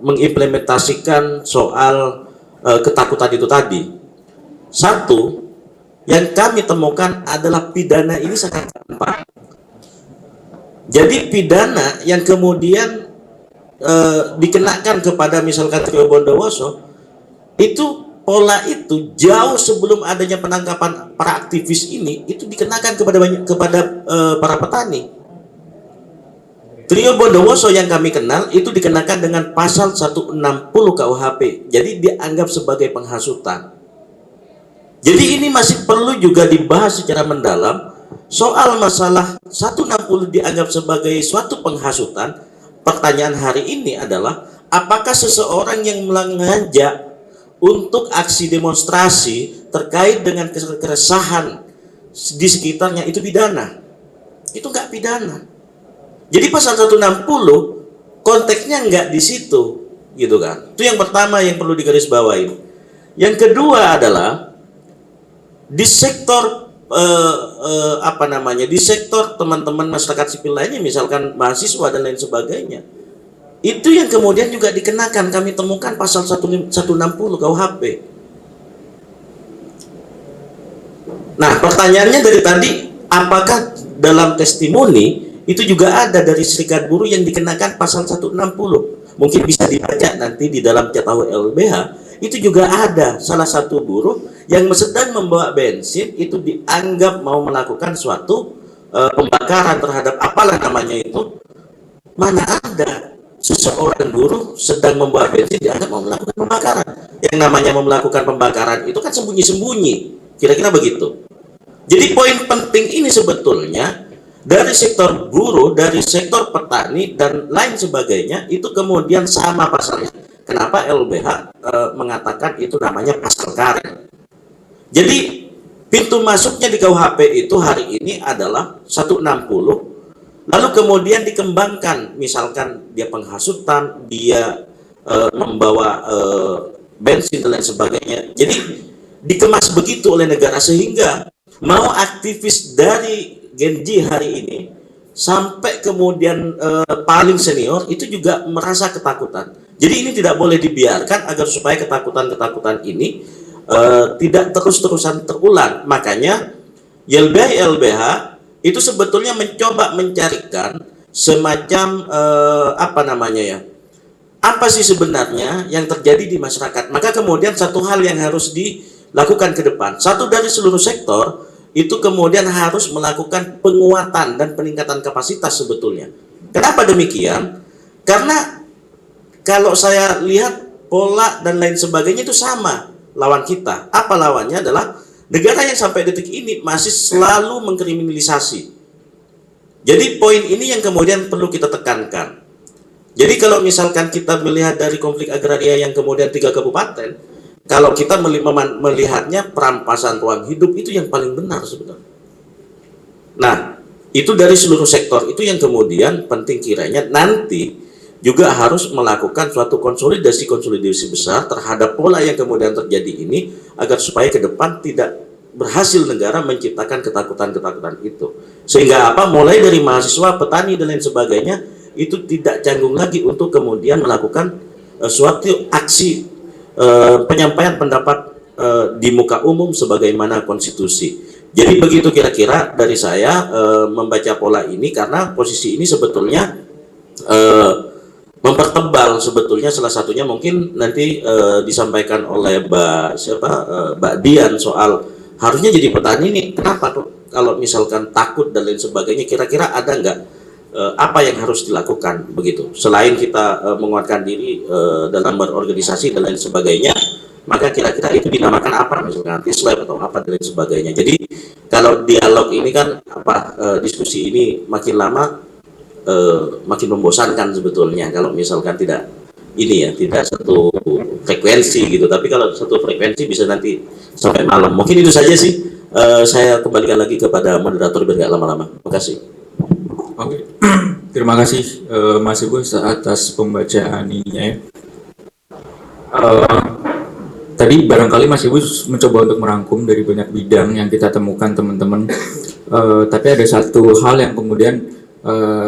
mengimplementasikan soal ketakutan itu tadi. Satu, yang kami temukan adalah pidana ini sangat gampang. Jadi pidana yang kemudian dikenakan kepada misalkan Trio Bondowoso, itu pola itu jauh sebelum adanya penangkapan para aktivis ini, itu dikenakan kepada para petani. Trio Bondowoso yang kami kenal itu dikenakan dengan pasal 160 KUHP, jadi dianggap sebagai penghasutan. Jadi ini masih perlu juga dibahas secara mendalam soal masalah 160 dianggap sebagai suatu penghasutan. Pertanyaan hari ini adalah, apakah seseorang yang mengajak untuk aksi demonstrasi terkait dengan keresahan di sekitarnya itu pidana? Itu nggak pidana. Jadi pasal 160 konteksnya nggak di situ, gitu kan? Itu yang pertama yang perlu digarisbawahi. Yang kedua adalah di sektor di sektor teman-teman masyarakat sipil lainnya, misalkan mahasiswa dan lain sebagainya, itu yang kemudian juga dikenakan, kami temukan pasal 160 KUHP. Nah, pertanyaannya dari tadi, apakah dalam testimoni itu juga ada dari Serikat Buruh yang dikenakan pasal 160? Mungkin bisa dibaca nanti di dalam Cetahu LBH, itu juga ada salah satu buruh yang sedang membawa bensin itu dianggap mau melakukan suatu pembakaran terhadap apalah namanya itu. Mana ada seseorang buruh sedang membawa bensin dianggap mau melakukan pembakaran. Yang namanya mau melakukan pembakaran itu kan sembunyi-sembunyi, kira-kira begitu. Jadi poin penting ini sebetulnya dari sektor buruh, dari sektor petani dan lain sebagainya itu kemudian sama pasalnya. Kenapa LBH mengatakan itu namanya pasal karet? Jadi pintu masuknya di KUHP itu hari ini adalah 160, lalu kemudian dikembangkan, misalkan dia penghasutan, dia membawa bensin dan lain sebagainya. Jadi dikemas begitu oleh negara sehingga mau aktivis dari Gen-Z hari ini sampai kemudian paling senior itu juga merasa ketakutan. Jadi ini tidak boleh dibiarkan agar supaya ketakutan-ketakutan ini tidak terus-terusan terulang. Makanya YLBH itu sebetulnya mencoba mencarikan semacam apa sih sebenarnya yang terjadi di masyarakat. Maka kemudian satu hal yang harus dilakukan ke depan, satu dari seluruh sektor itu kemudian harus melakukan penguatan dan peningkatan kapasitas sebetulnya. Kenapa demikian? Karena kalau saya lihat pola dan lain sebagainya itu sama lawan kita. Apa lawannya? Adalah negara yang sampai detik ini masih selalu mengkriminalisasi. Jadi poin ini yang kemudian perlu kita tekankan. Jadi kalau misalkan kita melihat dari konflik agraria yang kemudian 3 kabupaten, kalau kita melihatnya perampasan ruang hidup itu yang paling benar sebenarnya. Nah, itu dari seluruh sektor itu yang kemudian penting kiranya nanti juga harus melakukan suatu konsolidasi besar terhadap pola yang kemudian terjadi ini agar supaya ke depan tidak berhasil negara menciptakan ketakutan-ketakutan itu. Sehingga apa? Mulai dari mahasiswa, petani dan lain sebagainya itu tidak canggung lagi untuk kemudian melakukan suatu aksi penyampaian pendapat di muka umum sebagaimana konstitusi. Jadi begitu kira-kira dari saya membaca pola ini, karena posisi ini sebetulnya mempertebal sebetulnya, salah satunya mungkin nanti disampaikan oleh Mbak Dian soal harusnya jadi petani nih, kenapa tuh kalau misalkan takut dan lain sebagainya, kira-kira ada nggak apa yang harus dilakukan begitu selain kita menguatkan diri dalam berorganisasi dan lain sebagainya, maka kira-kira itu dinamakan apa, misalnya anti slap atau apa dan lain sebagainya. Jadi kalau dialog ini kan diskusi ini makin lama makin membosankan sebetulnya kalau misalkan tidak tidak satu frekuensi gitu. Tapi kalau satu frekuensi bisa nanti sampai malam. Mungkin itu saja sih. Saya kembalikan lagi kepada moderator biar nggak lama-lama. Terima kasih. Oke, terima kasih Mas Ibu atas pembacaan ini ya. Tadi barangkali Mas Ibu mencoba untuk merangkum dari banyak bidang yang kita temukan teman-teman. Tapi ada satu hal yang kemudian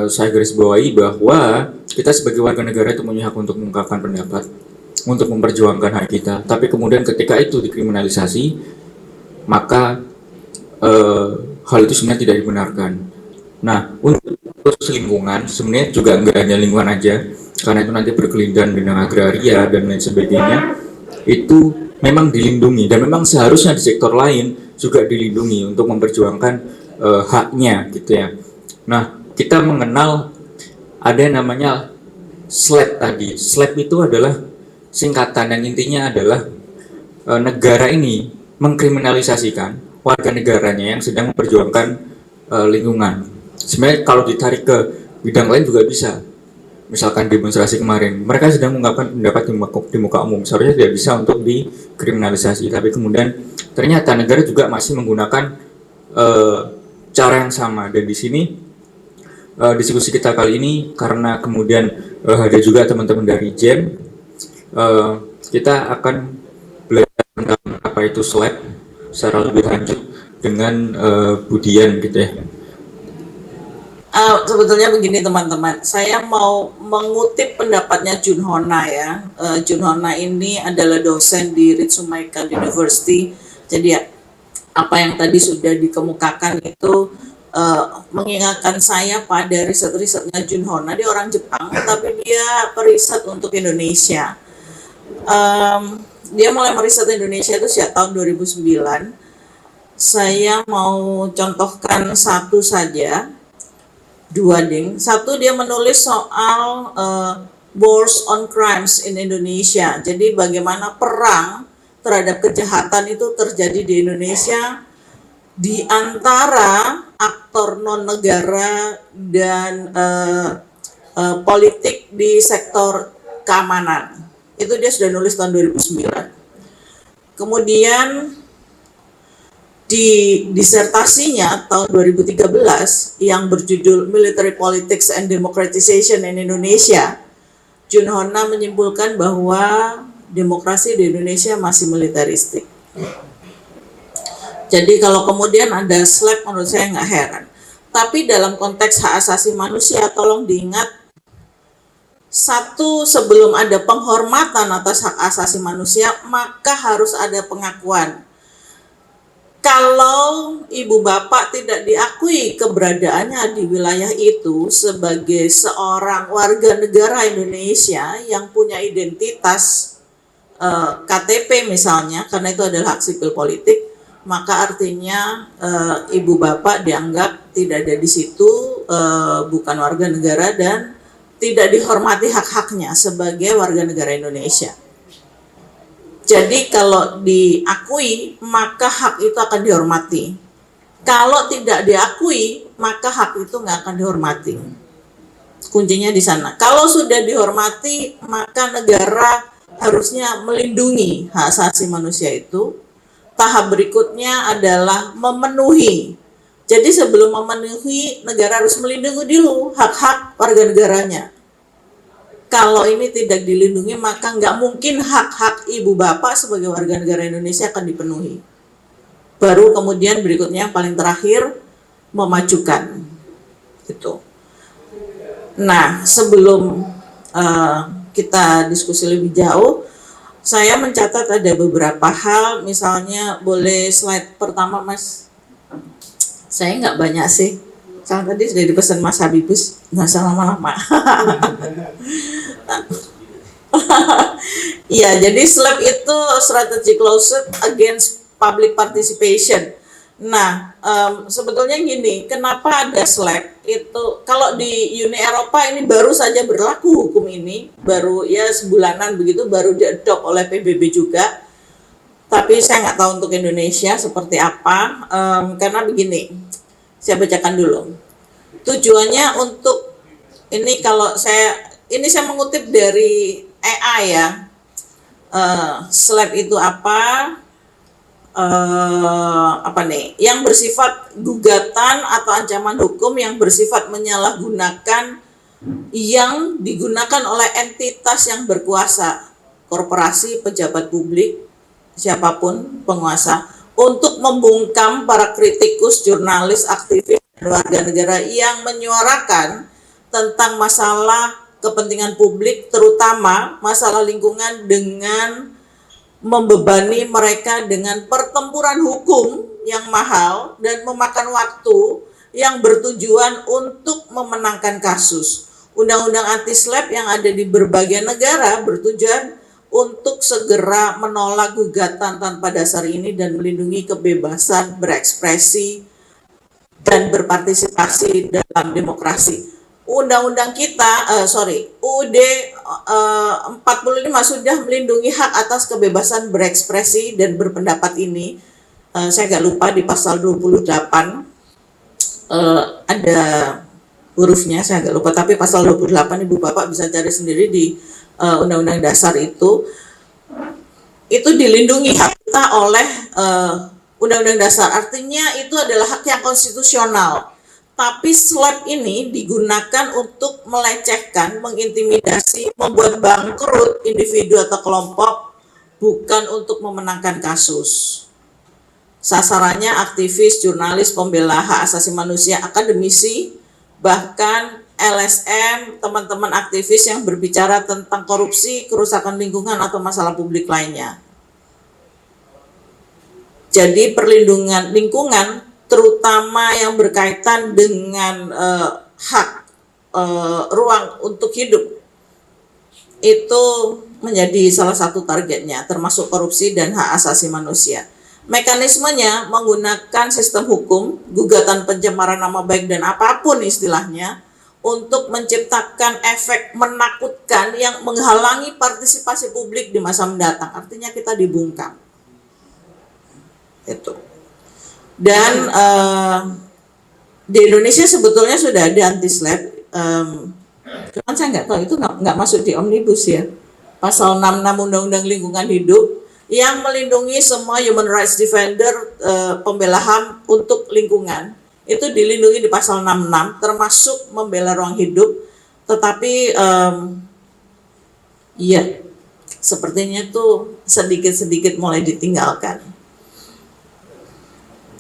saya garis bawahi, bahwa kita sebagai warga negara itu punya hak untuk mengungkapkan pendapat, untuk memperjuangkan hak kita. Tapi kemudian ketika itu dikriminalisasi, maka hal itu sebenarnya tidak dibenarkan. Nah, untuk lingkungan sebenarnya juga nggak hanya lingkungan aja, karena itu nanti berkelindan dengan agraria dan lain sebagainya. Itu memang dilindungi dan memang seharusnya di sektor lain juga dilindungi untuk memperjuangkan haknya gitu ya. Nah, kita mengenal ada yang namanya SLAP tadi. SLAP itu adalah singkatan yang intinya adalah negara ini mengkriminalisasikan warga negaranya yang sedang memperjuangkan lingkungan. Sebenarnya kalau ditarik ke bidang lain juga bisa. Misalkan demonstrasi kemarin, mereka sedang mengungkapkan pendapat di muka umum, seharusnya tidak bisa untuk dikriminalisasi. Tapi kemudian ternyata negara juga masih menggunakan cara yang sama. Dan di sini diskusi kita kali ini, karena kemudian ada juga teman-teman dari JEM, kita akan belajar tentang apa itu SLAP secara lebih lanjut dengan Budian gitu ya. Sebetulnya begini teman-teman, saya mau mengutip pendapatnya Jun Hona ya. Jun Hona ini adalah dosen di Ritsumeikan University. Jadi ya, apa yang tadi sudah dikemukakan itu mengingatkan saya pada riset-risetnya Jun Hona. Dia orang Jepang, tapi dia periset untuk Indonesia. Dia mulai meriset Indonesia itu sejak tahun 2009. Saya mau contohkan satu saja. Satu, dia menulis soal wars on crimes in Indonesia. Jadi bagaimana perang terhadap kejahatan itu terjadi di Indonesia di antara aktor non negara dan politik di sektor keamanan. Itu dia sudah nulis tahun 2009. Kemudian di disertasinya tahun 2013 yang berjudul Military Politics and Democratization in Indonesia, Jun Hona menyimpulkan bahwa demokrasi di Indonesia masih militeristik. Jadi kalau kemudian ada SLAP, menurut saya nggak heran. Tapi dalam konteks hak asasi manusia, tolong diingat, satu, sebelum ada penghormatan atas hak asasi manusia, maka harus ada pengakuan. Kalau ibu bapak tidak diakui keberadaannya di wilayah itu sebagai seorang warga negara Indonesia yang punya identitas KTP misalnya, karena itu adalah hak sipil politik, maka artinya ibu bapak dianggap tidak ada di situ, bukan warga negara dan tidak dihormati hak-haknya sebagai warga negara Indonesia. Jadi kalau diakui, maka hak itu akan dihormati. Kalau tidak diakui, maka hak itu nggak akan dihormati. Kuncinya di sana. Kalau sudah dihormati, maka negara harusnya melindungi hak asasi manusia itu. Tahap berikutnya adalah memenuhi. Jadi sebelum memenuhi, negara harus melindungi dulu hak-hak warga negaranya. Kalau ini tidak dilindungi, maka nggak mungkin hak-hak ibu bapak sebagai warga negara Indonesia akan dipenuhi. Baru kemudian berikutnya yang paling terakhir, memajukan. Gitu. Nah, sebelum kita diskusi lebih jauh, saya mencatat ada beberapa hal, misalnya boleh slide pertama Mas Saya nggak banyak sih. Karena tadi sudah dipesan Mas Habibus, nggak usah lama-lama. Iya, jadi SLAP itu strategic lawsuit against public participation. Nah, sebetulnya gini, kenapa ada SLAP itu? Kalau di Uni Eropa ini baru saja berlaku hukum ini, baru ya sebulanan begitu, baru diadopt oleh PBB juga. Tapi saya nggak tahu untuk Indonesia seperti apa, karena begini, saya bacakan dulu. Tujuannya untuk ini kalau saya mengutip dari EA ya. SLAP itu apa nih? Yang bersifat gugatan atau ancaman hukum yang bersifat menyalahgunakan yang digunakan oleh entitas yang berkuasa, korporasi, pejabat publik, siapapun penguasa, untuk membungkam para kritikus, jurnalis, aktivis, dan warga negara yang menyuarakan tentang masalah kepentingan publik, terutama masalah lingkungan, dengan membebani mereka dengan pertempuran hukum yang mahal dan memakan waktu yang bertujuan untuk memenangkan kasus. Undang-undang anti-SLAP yang ada di berbagai negara bertujuan untuk segera menolak gugatan tanpa dasar ini dan melindungi kebebasan berekspresi dan berpartisipasi dalam demokrasi. Undang-undang kita, UUD 45 sudah melindungi hak atas kebebasan berekspresi dan berpendapat ini. Saya agak lupa di pasal 28 ada hurufnya, saya agak lupa, tapi pasal 28 Ibu Bapak bisa cari sendiri di Undang-Undang Dasar itu dilindungi hak kita oleh Undang-Undang Dasar. Artinya itu adalah hak yang konstitusional. Tapi SLAP ini digunakan untuk melecehkan, mengintimidasi, membuat bangkrut individu atau kelompok, bukan untuk memenangkan kasus. Sasarannya aktivis, jurnalis, pembela hak asasi manusia, akademisi, bahkan LSM, teman-teman aktivis yang berbicara tentang korupsi, kerusakan lingkungan, atau masalah publik lainnya. Jadi perlindungan lingkungan, terutama yang berkaitan dengan hak ruang untuk hidup, itu menjadi salah satu targetnya, termasuk korupsi dan hak asasi manusia. Mekanismenya menggunakan sistem hukum, gugatan pencemaran nama baik dan apapun istilahnya, untuk menciptakan efek menakutkan yang menghalangi partisipasi publik di masa mendatang. Artinya kita dibungkam. Itu. Dan di Indonesia sebetulnya sudah ada anti-SLAP, cuman saya nggak tahu itu nggak masuk di omnibus ya. Pasal 66 Undang-Undang Lingkungan Hidup yang melindungi semua human rights defender, pembela HAM untuk lingkungan, itu dilindungi di pasal 66, termasuk membela ruang hidup. Tetapi ya sepertinya tuh sedikit-sedikit mulai ditinggalkan.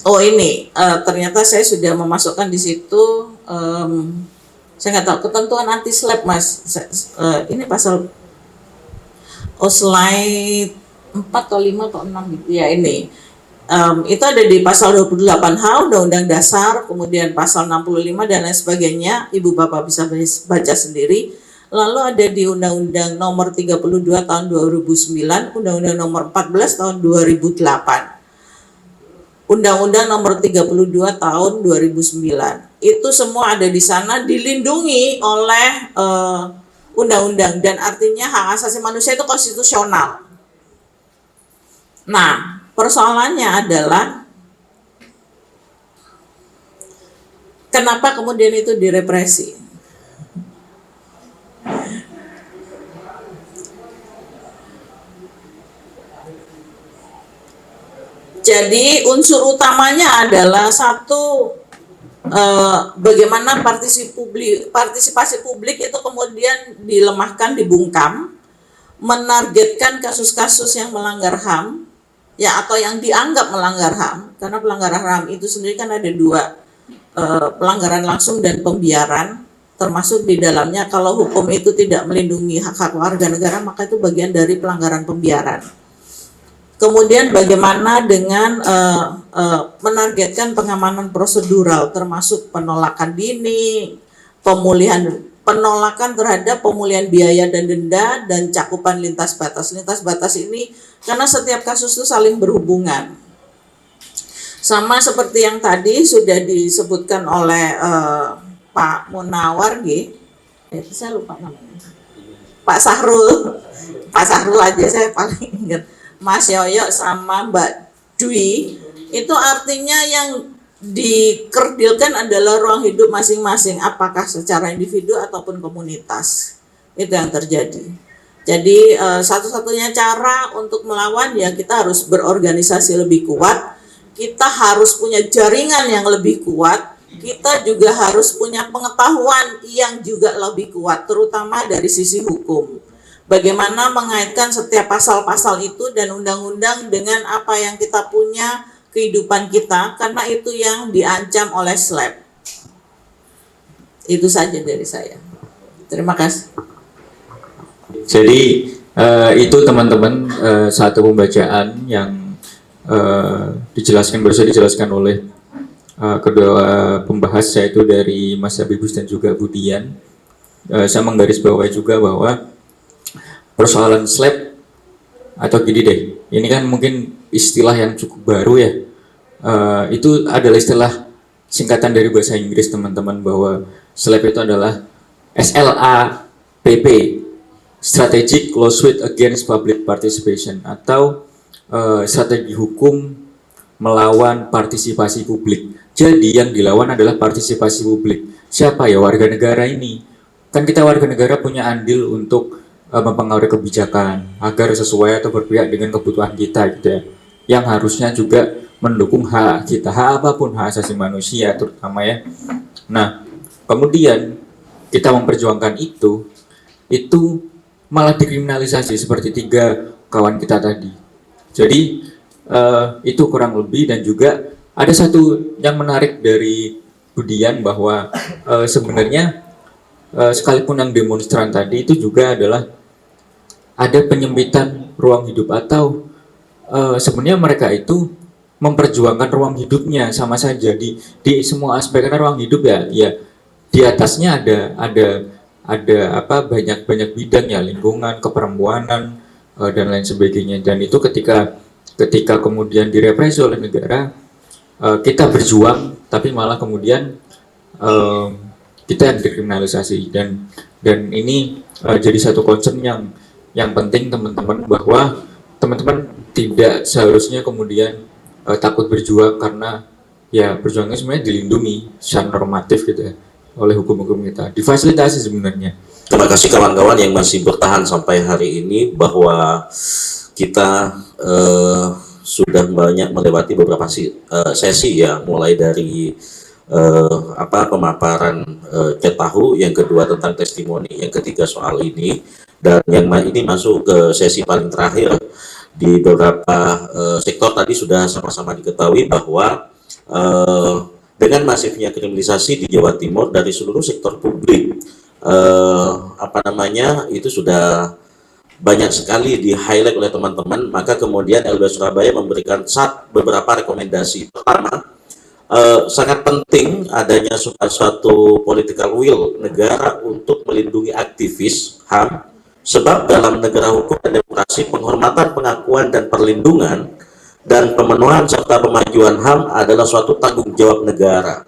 Oh ini, ternyata saya sudah memasukkan di situ, saya nggak tahu, ketentuan anti-SLAP Mas, ini pasal, slide 4 atau 5 atau 6 gitu ya ini. Itu ada di pasal 28H Undang-Undang Dasar, kemudian pasal 65 dan lain sebagainya, Ibu Bapak bisa baca sendiri. Lalu ada di Undang-Undang Nomor 32 Tahun 2009, Undang-Undang Nomor 14 Tahun 2008. Undang-Undang Nomor 32 Tahun 2009. Itu semua ada di sana, dilindungi oleh undang-undang, dan artinya hak asasi manusia itu konstitusional. Nah, persoalannya adalah kenapa kemudian itu direpresi? Jadi unsur utamanya adalah satu, bagaimana partisipasi publik itu kemudian dilemahkan, dibungkam, menargetkan kasus-kasus yang melanggar HAM, ya, atau yang dianggap melanggar HAM, karena pelanggaran HAM itu sendiri kan ada dua, pelanggaran langsung dan pembiaran, termasuk di dalamnya kalau hukum itu tidak melindungi hak-hak warga negara, maka itu bagian dari pelanggaran pembiaran. Kemudian bagaimana dengan menargetkan pengamanan prosedural termasuk penolakan dini, penolakan terhadap pemulihan biaya dan denda, dan cakupan lintas batas. Lintas batas ini karena setiap kasus itu saling berhubungan. Sama seperti yang tadi sudah disebutkan oleh Pak Munawar, saya lupa namanya. Pak Sahrul aja saya paling ingat. Mas Yoyo sama Mbak Dwi, itu artinya yang dikerdilkan adalah ruang hidup masing-masing, apakah secara individu ataupun komunitas. Itu yang terjadi. Jadi satu-satunya cara untuk melawan ya kita harus berorganisasi lebih kuat, kita harus punya jaringan yang lebih kuat, kita juga harus punya pengetahuan yang juga lebih kuat, terutama dari sisi hukum. Bagaimana mengaitkan setiap pasal-pasal itu dan undang-undang dengan apa yang kita punya, kehidupan kita, karena itu yang diancam oleh SLAP. Itu saja dari saya. Terima kasih. Jadi itu teman-teman satu pembacaan yang baru dijelaskan oleh kedua pembahas, yaitu dari Mas Habibus dan juga Budian. Saya menggarisbawahi juga bahwa persoalan SLAP, atau gini deh, ini kan mungkin istilah yang cukup baru ya. Itu adalah istilah singkatan dari bahasa Inggris teman-teman, bahwa SLAP itu adalah SLAPP, Strategic Lawsuit Against Public Participation, atau strategi hukum melawan partisipasi publik. Jadi yang dilawan adalah partisipasi publik. Siapa ya? Warga negara ini. Kan kita warga negara punya andil untuk mempengaruhi kebijakan agar sesuai atau berpihak dengan kebutuhan kita gitu ya, yang harusnya juga mendukung hak kita, hak apapun, hak asasi manusia terutama ya. Nah, kemudian kita memperjuangkan itu malah dikriminalisasi seperti 3 kawan kita tadi. Jadi itu kurang lebih. Dan juga ada satu yang menarik dari Budian, bahwa sebenarnya sekalipun yang demonstran tadi itu juga adalah ada penyempitan ruang hidup, atau sebenarnya mereka itu memperjuangkan ruang hidupnya sama saja di semua aspek. Karena ruang hidup ya di atasnya ada banyak bidang ya, lingkungan, keperempuanan dan lain sebagainya. Dan itu ketika kemudian direpresi oleh negara, kita berjuang tapi malah kemudian kita dikriminalisasi. Dan ini jadi satu concern yang penting teman-teman, bahwa teman-teman tidak seharusnya kemudian takut berjuang, karena ya perjuangannya sebenarnya dilindungi secara normatif gitu ya oleh hukum-hukum kita, difasilitasi sebenarnya. Terima kasih kawan-kawan yang masih bertahan sampai hari ini, bahwa kita sudah banyak melewati beberapa sesi ya, mulai dari pemaparan chat tahu, yang kedua tentang testimoni, yang ketiga soal ini, dan yang ini masuk ke sesi paling terakhir. Di beberapa sektor tadi sudah sama-sama diketahui bahwa dengan masifnya kriminalisasi di Jawa Timur dari seluruh sektor publik, itu sudah banyak sekali di highlight oleh teman-teman. Maka kemudian LBH Surabaya memberikan beberapa rekomendasi. Pertama, sangat penting adanya suatu political will negara untuk melindungi aktivis HAM, sebab dalam negara hukum dan demokrasi, penghormatan, pengakuan, dan perlindungan dan pemenuhan serta pemajuan HAM adalah suatu tanggung jawab negara.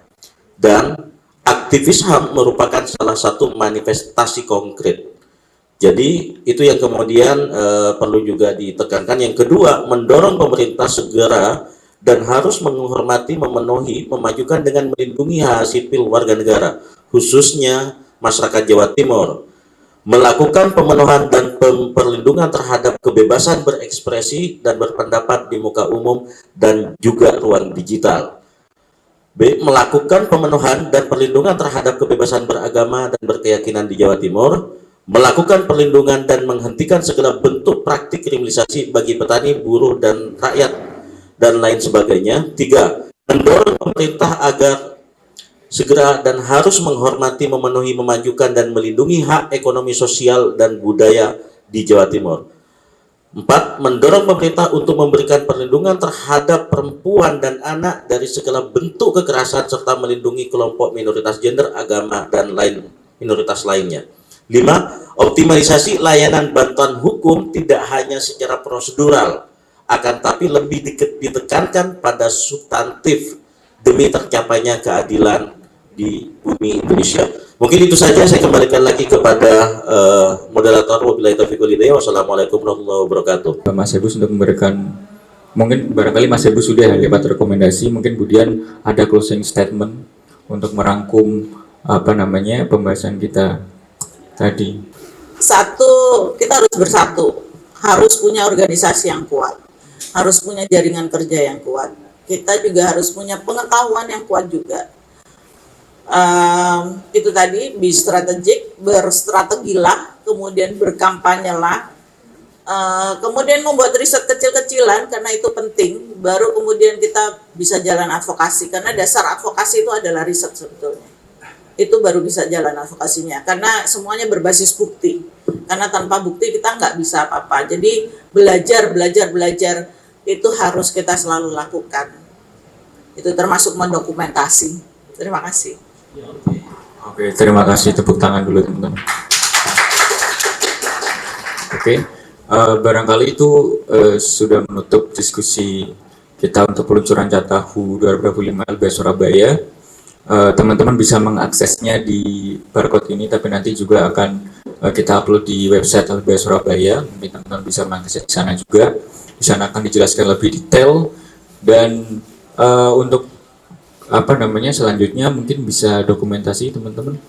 Dan aktivis HAM merupakan salah satu manifestasi konkret. Jadi itu yang kemudian perlu juga ditekankan. Yang kedua, mendorong pemerintah segera dan harus menghormati, memenuhi, memajukan dengan melindungi hak sipil warga negara, khususnya masyarakat Jawa Timur, melakukan pemenuhan dan perlindungan terhadap kebebasan berekspresi dan berpendapat di muka umum dan juga ruang digital. B. Melakukan pemenuhan dan perlindungan terhadap kebebasan beragama dan berkeyakinan di Jawa Timur, melakukan perlindungan dan menghentikan segala bentuk praktik kriminalisasi bagi petani, buruh, dan rakyat, dan lain sebagainya. 3. Mendorong pemerintah agar segera dan harus menghormati, memenuhi, memajukan, dan melindungi hak ekonomi, sosial, dan budaya di Jawa Timur. 4. Mendorong pemerintah untuk memberikan perlindungan terhadap perempuan dan anak dari segala bentuk kekerasan serta melindungi kelompok minoritas gender, agama, dan minoritas lainnya. 5. Optimalisasi layanan bantuan hukum tidak hanya secara prosedural, akan tapi lebih ditekankan pada substantif demi tercapainya keadilan di bumi Indonesia. Mungkin itu saja, saya kembalikan lagi kepada moderator. Wabillahi taufiq wal hidayah. Wassalamualaikum warahmatullahi wabarakatuh. Mas Ebus untuk memberikan, mungkin barangkali Mas Ebus sudah dapat rekomendasi, mungkin kemudian ada closing statement untuk merangkum pembahasan kita tadi. Satu, kita harus bersatu, harus punya organisasi yang kuat, harus punya jaringan kerja yang kuat. Kita juga harus punya pengetahuan yang kuat juga. Itu tadi, be strategik, berstrategilah, kemudian berkampanyelah, kemudian membuat riset kecil-kecilan karena itu penting, baru kemudian kita bisa jalan advokasi, karena dasar advokasi itu adalah riset sebetulnya. Itu baru bisa jalan advokasinya, karena semuanya berbasis bukti, karena tanpa bukti kita nggak bisa apa-apa. Jadi belajar itu harus kita selalu lakukan, itu termasuk mendokumentasi. Terima kasih. Oke, terima kasih, tepuk tangan dulu teman-teman. Oke, barangkali itu sudah menutup diskusi kita untuk peluncuran Cata HU 2025 LBH Surabaya. Teman-teman bisa mengaksesnya di barcode ini, tapi nanti juga akan kita upload di website LBH Surabaya. Mungkin teman-teman bisa mengakses di sana juga. Di sana akan dijelaskan lebih detail, dan untuk selanjutnya mungkin bisa dokumentasi teman-teman.